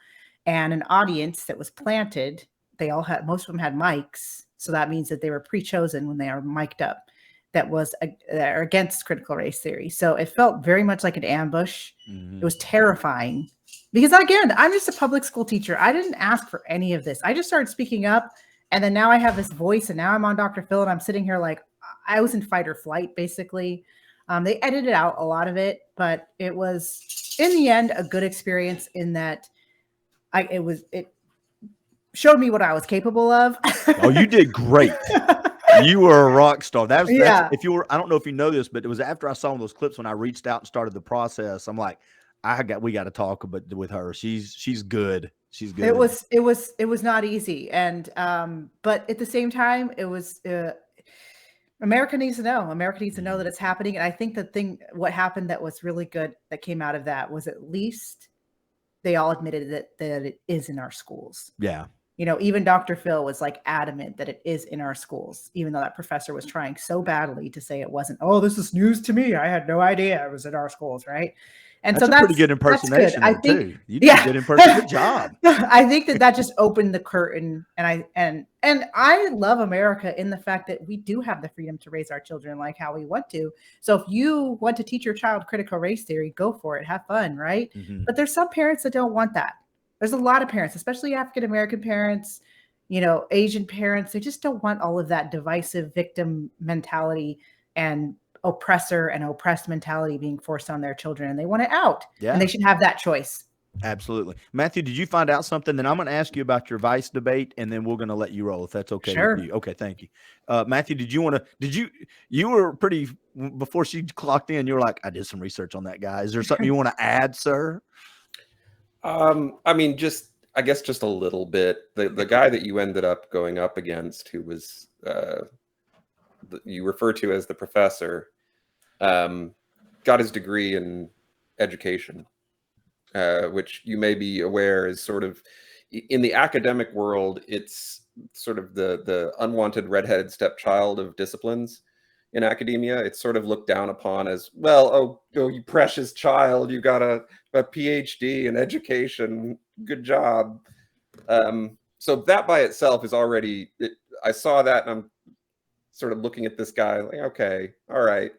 and an audience that was planted. Most of them had mics. So that means that they were pre-chosen when they are mic'd up. That was against critical race theory. So it felt very much like an ambush. It was terrifying because, again, I'm just a public school teacher. I didn't ask for any of this. I just started speaking up, and then now I have this voice, and now I'm on Dr. Phil, and I'm sitting here like I was in fight or flight, basically. They edited out a lot of it, but it was, in the end, a good experience in that it showed me what I was capable of. Oh, you did great. You were a rock star. That's if you were, I don't know if you know this, but it was after I saw those clips when I reached out and started the process. I'm like, we got to talk with her. She's good. She's good. It was not easy. And, but at the same time, it was, America needs to know. America needs to know that it's happening. And I think what happened that was really good that came out of that was at least they all admitted that it is in our schools. Yeah. You know, even Dr. Phil was like adamant that it is in our schools, even though that professor was trying so badly to say it wasn't. Oh, this is news to me. I had no idea it was in our schools, right? And That's so a pretty good that's impersonation, good. I though, think, too. You did a good impersonation. Good job. I think that just opened the curtain, and I love America in the fact that we do have the freedom to raise our children like how we want to. So if you want to teach your child critical race theory, go for it, have fun, right? Mhm. But there's some parents that don't want that. There's a lot of parents, especially African American parents, Asian parents. They just don't want all of that divisive victim mentality and oppressor and oppressed mentality being forced on their children, and they want it out. Yeah. And they should have that choice. Absolutely. Matthew, did you find out something? Then I'm going to ask you about your Vice debate, and then we're going to let you roll if that's okay Sure. with you. Okay, thank you. Matthew, you were pretty, before she clocked in, you were like, I did some research on that guy. Is there something you want to add, sir? I mean, I guess just a little bit. The guy that you ended up going up against, who was you refer to as the professor, got his degree in education, which you may be aware is sort of, in the academic world, it's sort of the unwanted redheaded stepchild of disciplines in academia. It's sort of looked down upon as, well, oh you precious child, you got a PhD in education, good job. So that by itself is already, I saw that and I'm sort of looking at this guy like, okay, all right,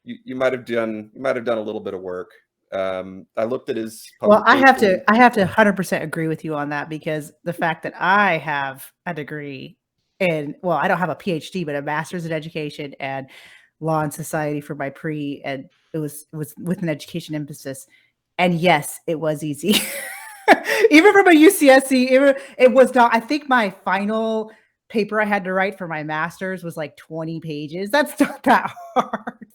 you might have done a little bit of work. I looked at his Well, I have publication. to 100% agree with you on that, because the fact that I have a degree in, well, I don't have a PhD, but a master's in education and law and society for my pre, and it was with an education emphasis. And yes, it was easy. Even from a UCSC, it was not. I think my final paper I had to write for my master's was like 20 pages. That's not that hard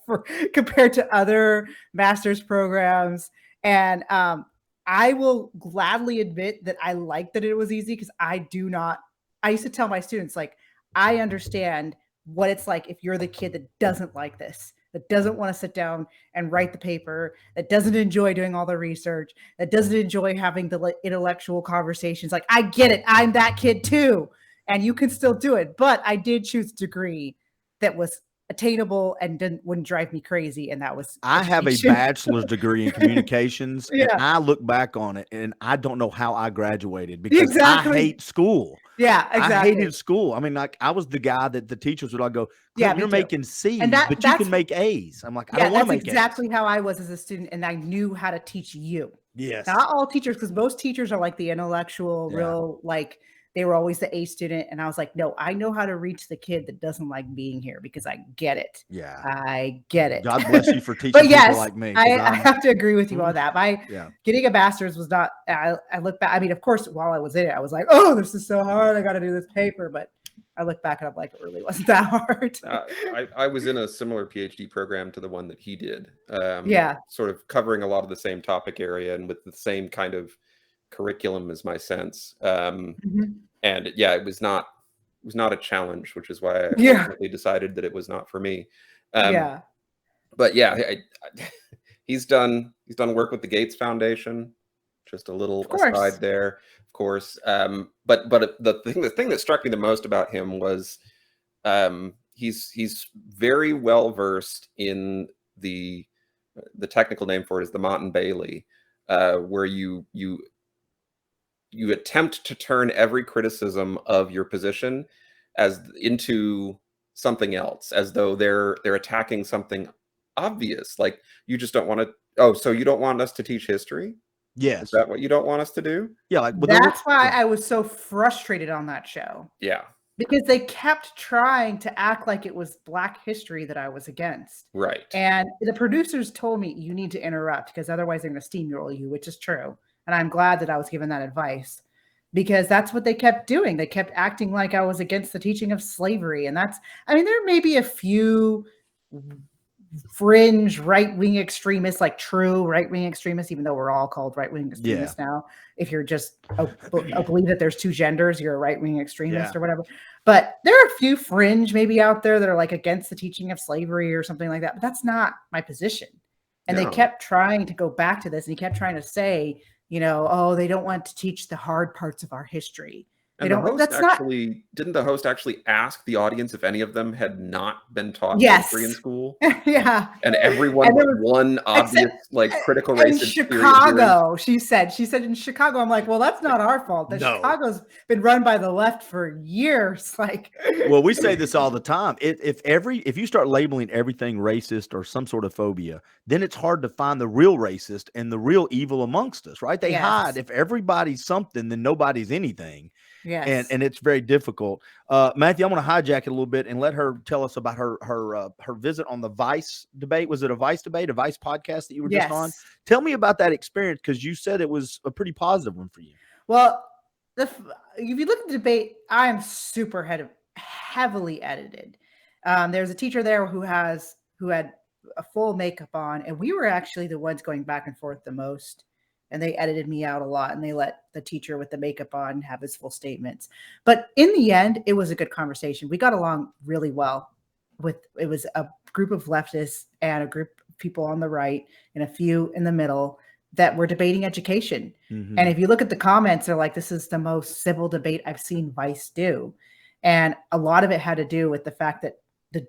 compared to other master's programs. And I will gladly admit that I like that it was easy, because I used to tell my students, like, I understand what it's like if you're the kid that doesn't like this, that doesn't want to sit down and write the paper, that doesn't enjoy doing all the research, that doesn't enjoy having the intellectual conversations. Like, I get it. I'm that kid too. And you can still do it. But I did choose a degree that was attainable and wouldn't drive me crazy. And that was I have a education. bachelor's degree in communications, Yeah. and I look back on it, and I don't know how I graduated, because Exactly. I hate school. Yeah, exactly. I hated school. I mean, like, I was the guy that the teachers would all go, Yeah, Clint, you're me too. making C's, And but you can make A's. I'm like, I don't want to make exactly A's. how I was as a student, and I knew how to teach you. Yes. Not all teachers, because most teachers are like the intellectual, real, like, they were always the A student. And I was like, no, I know how to reach the kid that doesn't like being here, because I get it. Yeah. I get it. God bless you for teaching But people yes, like me. I have to agree with you on that. Yeah. Getting a master's was not, I look back. I mean, of course, while I was in it, I was like, oh, this is so hard. I got to do this paper. But I look back and I'm like, it really wasn't that hard. I was in a similar PhD program to the one that he did. Yeah. Sort of covering a lot of the same topic area and with the same kind of curriculum, as my sense. And yeah, it was not a challenge, which is why I ultimately decided that it was not for me. But yeah, he's done work with the Gates Foundation. Just a little aside there, of course. But the thing that struck me the most about him was he's very well versed in the technical name for it is the Motte-and-Bailey, where you attempt to turn every criticism of your position into something else, as though they're attacking something obvious. Like, you just don't want to. Oh, so you don't want us to teach history? Yes. Is that what you don't want us to do? Yeah. Like, that's why I was so frustrated on that show. Yeah. Because they kept trying to act like it was Black history that I was against. Right. And the producers told me, you need to interrupt, because otherwise they're going to steamroll you, which is true. And I'm glad that I was given that advice, because that's what they kept doing. They kept acting like I was against the teaching of slavery. And there may be a few fringe right-wing extremists, like true right-wing extremists, even though we're all called right-wing extremists now. If you're just believe that there's two genders, you're a right-wing extremist or whatever. But there are a few fringe maybe out there that are like against the teaching of slavery or something like that. But that's not my position. And they kept trying to go back to this, and he kept trying to say, oh, they don't want to teach the hard parts of our history. And didn't the host actually ask the audience if any of them had not been taught history in school? Yeah. And everyone but one obvious, like, critical race in Chicago, she said in Chicago. I'm like, well, that's not our fault. Chicago's been run by the left for years. Like, well, we say this all the time. If you start labeling everything racist or some sort of phobia, then it's hard to find the real racist and the real evil amongst us, right? They hide. If everybody's something, then nobody's anything. Yes. And it's very difficult. Matthew, I'm going to hijack it a little bit and let her tell us about her visit on the Vice debate. Was it a Vice debate, a Vice podcast that you were just on? Tell me about that experience, because you said it was a pretty positive one for you. Well, if you look at the debate, I am super heavily edited. There's a teacher there who had a full makeup on, and we were actually the ones going back and forth the most. And they edited me out a lot, and they let the teacher with the makeup on have his full statements. But in the end, it was a good conversation. We got along really well. It was a group of leftists and a group of people on the right and a few in the middle that were debating education. Mm-hmm. And if you look at the comments, they're like, this is the most civil debate I've seen Vice do. And a lot of it had to do with the fact that the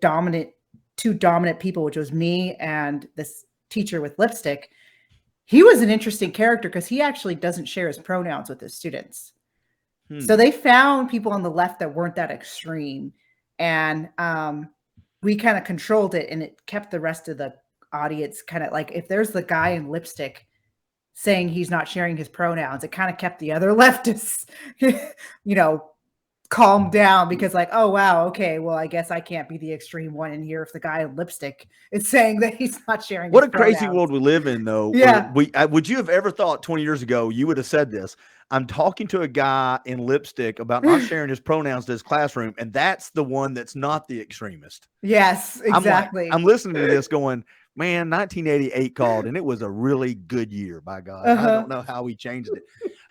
two dominant people, which was me and this teacher with lipstick, he was an interesting character because he actually doesn't share his pronouns with his students. So they found people on the left that weren't that extreme. And we kind of controlled it, and it kept the rest of the audience kind of like, if there's the guy in lipstick saying he's not sharing his pronouns, it kind of kept the other leftists, calm down, because like, oh, wow, okay, well, I guess I can't be the extreme one in here if the guy in lipstick is saying that he's not sharing what his a crazy world we live in, though. Yeah. Would you have ever thought 20 years ago you would have said this? I'm talking to a guy in lipstick about not sharing his pronouns to his classroom, and that's the one that's not the extremist. Yes, exactly. I'm listening to this going, man, 1988 called, and it was a really good year, by God. I don't know how we changed it.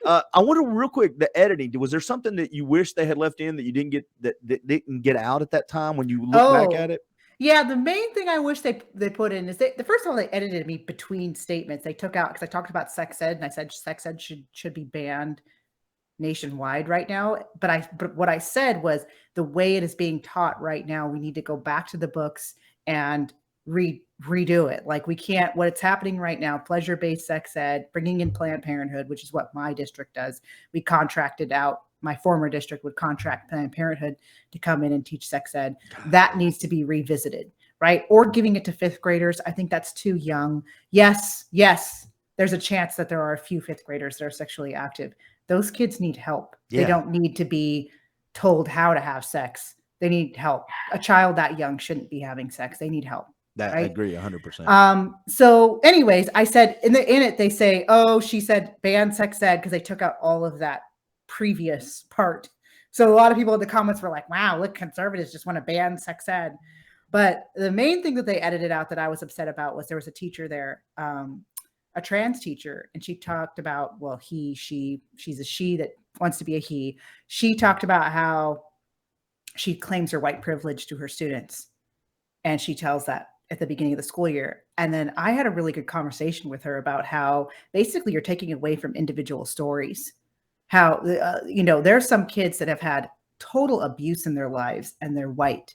I wonder real quick, the editing, was there something that you wish they had left in that you didn't get, that didn't get out at that time when you look back at it? Yeah, the main thing I wish they put in is the first of all, they edited me between statements. They took out, because I talked about sex ed, and I said sex ed should be banned nationwide right now. But what I said was, the way it is being taught right now, we need to go back to the books and redo it. Like, we can't, what's happening right now, pleasure-based sex ed, bringing in Planned Parenthood, which is what my district does. We contracted out, my former district would contract Planned Parenthood to come in and teach sex ed. That needs to be revisited, right? Or giving it to fifth graders. I think that's too young. Yes, there's a chance that there are a few fifth graders that are sexually active. Those kids need help. Yeah. They don't need to be told how to have sex. They need help. A child that young shouldn't be having sex. They need help. That, right? I agree 100%. So anyways, I said in it, they say, oh, she said ban sex ed, because they took out all of that previous part. So a lot of people in the comments were like, wow, look, conservatives just want to ban sex ed. But the main thing that they edited out that I was upset about was, there was a teacher there, a trans teacher, and she talked about, well, she's a she that wants to be a he. She talked about how she claims her white privilege to her students. And she tells that at the beginning of the school year. And then I had a really good conversation with her about how basically you're taking away from individual stories. How, there's some kids that have had total abuse in their lives, and they're white.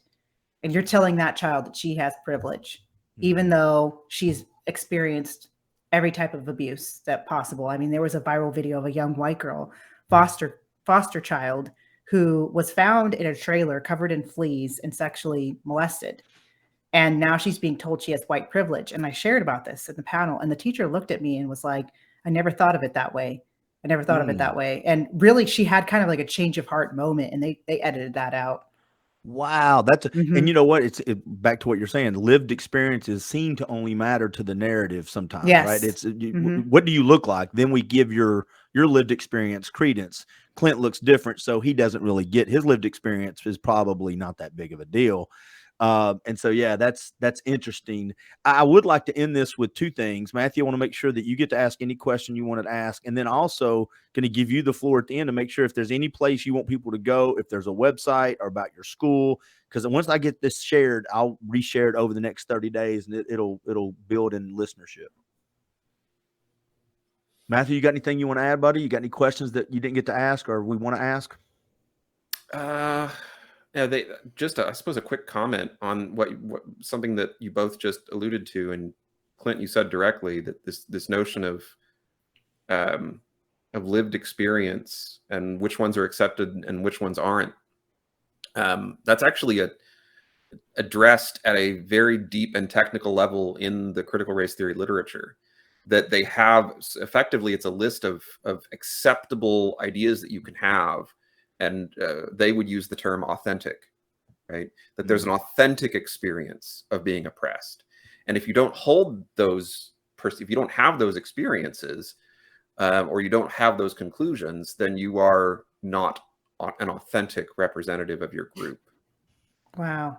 And you're telling that child that she has privilege, even though she's experienced every type of abuse that possible. I mean, there was a viral video of a young white girl, foster child, who was found in a trailer covered in fleas and sexually molested. And now she's being told she has white privilege. And I shared about this in the panel, and the teacher looked at me and was like, I never thought of it that way. And really, she had kind of like a change of heart moment, and they edited that out. Wow. And you know what? It's back to what you're saying. Lived experiences seem to only matter to the narrative sometimes, right? It's what do you look like? Then we give your lived experience credence. Clint looks different, so he doesn't really get, his lived experience is probably not that big of a deal. And so, yeah, that's interesting. I would like to end this with two things. Matthew, I want to make sure that you get to ask any question you wanted to ask. And then also going to give you the floor at the end to make sure if there's any place you want people to go, if there's a website or about your school, because once I get this shared, I'll reshare it over the next 30 days, and it'll build in listenership. Matthew, you got anything you want to add, buddy? You got any questions that you didn't get to ask or we want to ask? Yeah, they just I suppose a quick comment on what something that you both just alluded to, and Clint, you said directly that this notion of lived experience and which ones are accepted and which ones aren't. That's actually addressed at a very deep and technical level in the critical race theory literature. That they have effectively, it's a list of acceptable ideas that you can have, and they would use the term authentic, right? That there's an authentic experience of being oppressed, and if you don't hold those, if you don't have those experiences, or you don't have those conclusions, then you are not an authentic representative of your group. Wow.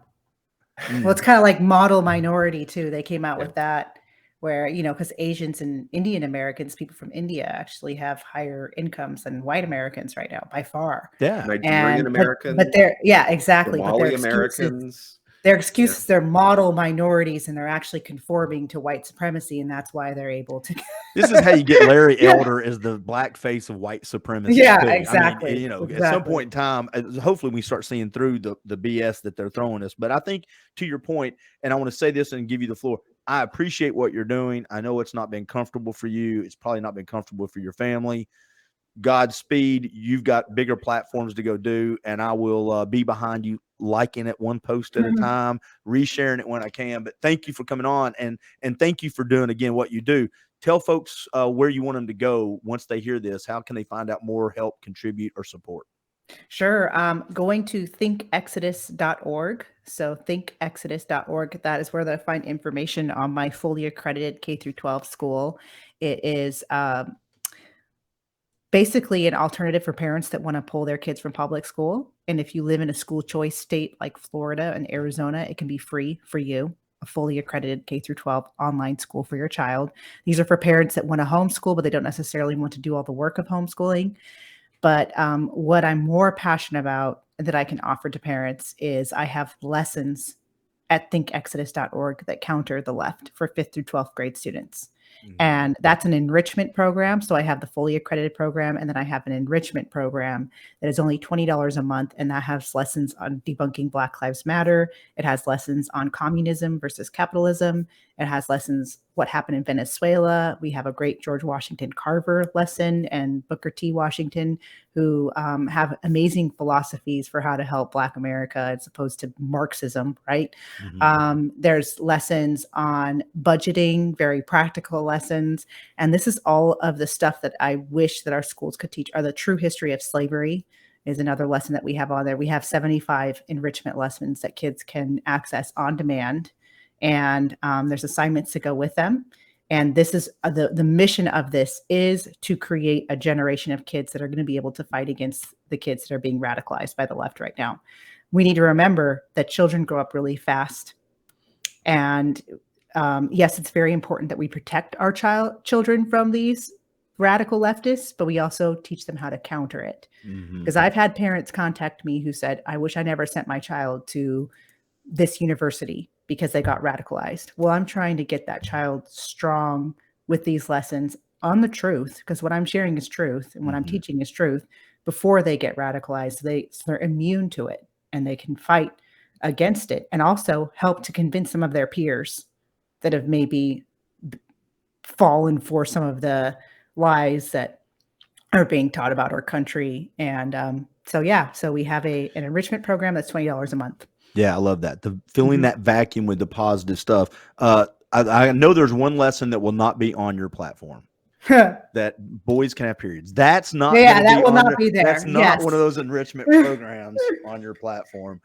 Well, it's kind of like model minority too. They came out Yeah. with that, where, you know, because Asians and Indian Americans, people from India, actually have higher incomes than white Americans right now by far. Yeah. Nigerian Americans, but they're, yeah, exactly. Somali But Americans. their excuses, they're model minorities, and they're actually conforming to white supremacy, and that's why they're able to. This is how you get Larry Elder as the black face of white supremacy. Yeah, too. exactly. I mean, you know, exactly. at some point in time, hopefully we start seeing through the BS that they're throwing us. But I think, to your point, and I want to say this and give you the floor, I appreciate what you're doing. I know it's not been comfortable for you. It's probably not been comfortable for your family. Godspeed. You've got bigger platforms to go do, and I will be behind you, liking it one post at a time, resharing it when I can. But thank you for coming on, and thank you for doing again what you do. Tell folks where you want them to go once they hear this. How can they find out more, help, contribute, or support? Sure. Going to thinkexodus.org. So thinkexodus.org. That is where they'll find information on my fully accredited K through 12 school. It is basically an alternative for parents that want to pull their kids from public school. And if you live in a school choice state like Florida and Arizona, it can be free for you. A fully accredited K through 12 online school for your child. These are for parents that want to homeschool, but they don't necessarily want to do all the work of homeschooling. But what I'm more passionate about that I can offer to parents is I have lessons at thinkexodus.org that counter the left for 5th through 12th grade students. And that's an enrichment program. So I have the fully accredited program, and then I have an enrichment program that is only $20 a month. And that has lessons on debunking Black Lives Matter. It has lessons on communism versus capitalism. It has lessons what happened in Venezuela. We have a great George Washington Carver lesson and Booker T. Washington, who have amazing philosophies for how to help Black America as opposed to Marxism, right? There's lessons on budgeting, very practical lessons. And this is all of the stuff that I wish that our schools could teach. Are the true history of slavery is another lesson that we have on there. We have 75 enrichment lessons that kids can access on demand. And there's assignments to go with them. And this is the mission of this is to create a generation of kids that are going to be able to fight against the kids that are being radicalized by the left right now. We need to remember that children grow up really fast. And yes, it's very important that we protect our children from these radical leftists, but we also teach them how to counter it. Because I've had parents contact me who said, I wish I never sent my child to this university because they got radicalized. Well, I'm trying to get that child strong with these lessons on the truth, because what I'm sharing is truth and what I'm teaching is truth before they get radicalized. They're immune to it and they can fight against it, and also help to convince some of their peers that have maybe fallen for some of the lies that are being taught about our country. And so we have an enrichment program that's $20 a month. Yeah, I love that. Filling that vacuum with the positive stuff. I know there's one lesson that will not be on your platform. That boys can have periods. That's not. Yeah, that will not be there. That's not one of those enrichment programs on your platform.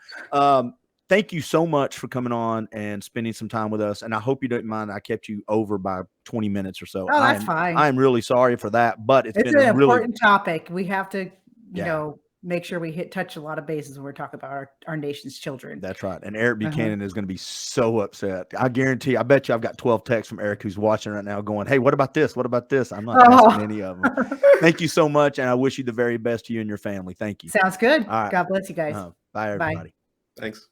Thank you so much for coming on and spending some time with us. And I hope you don't mind. I kept you over by 20 minutes or so. Oh, that's fine. I'm really sorry for that, but it's been an really important topic. We have to, you know, make sure we touch a lot of bases when we're talking about our nation's children. That's right. And Eric Buchanan is going to be so upset. I guarantee. I bet you I've got 12 texts from Eric who's watching right now going, hey, what about this? What about this? I'm not asking any of them. Thank you so much. And I wish you the very best to you and your family. Thank you. Sounds good. All right. God bless you guys. Bye, everybody. Thanks.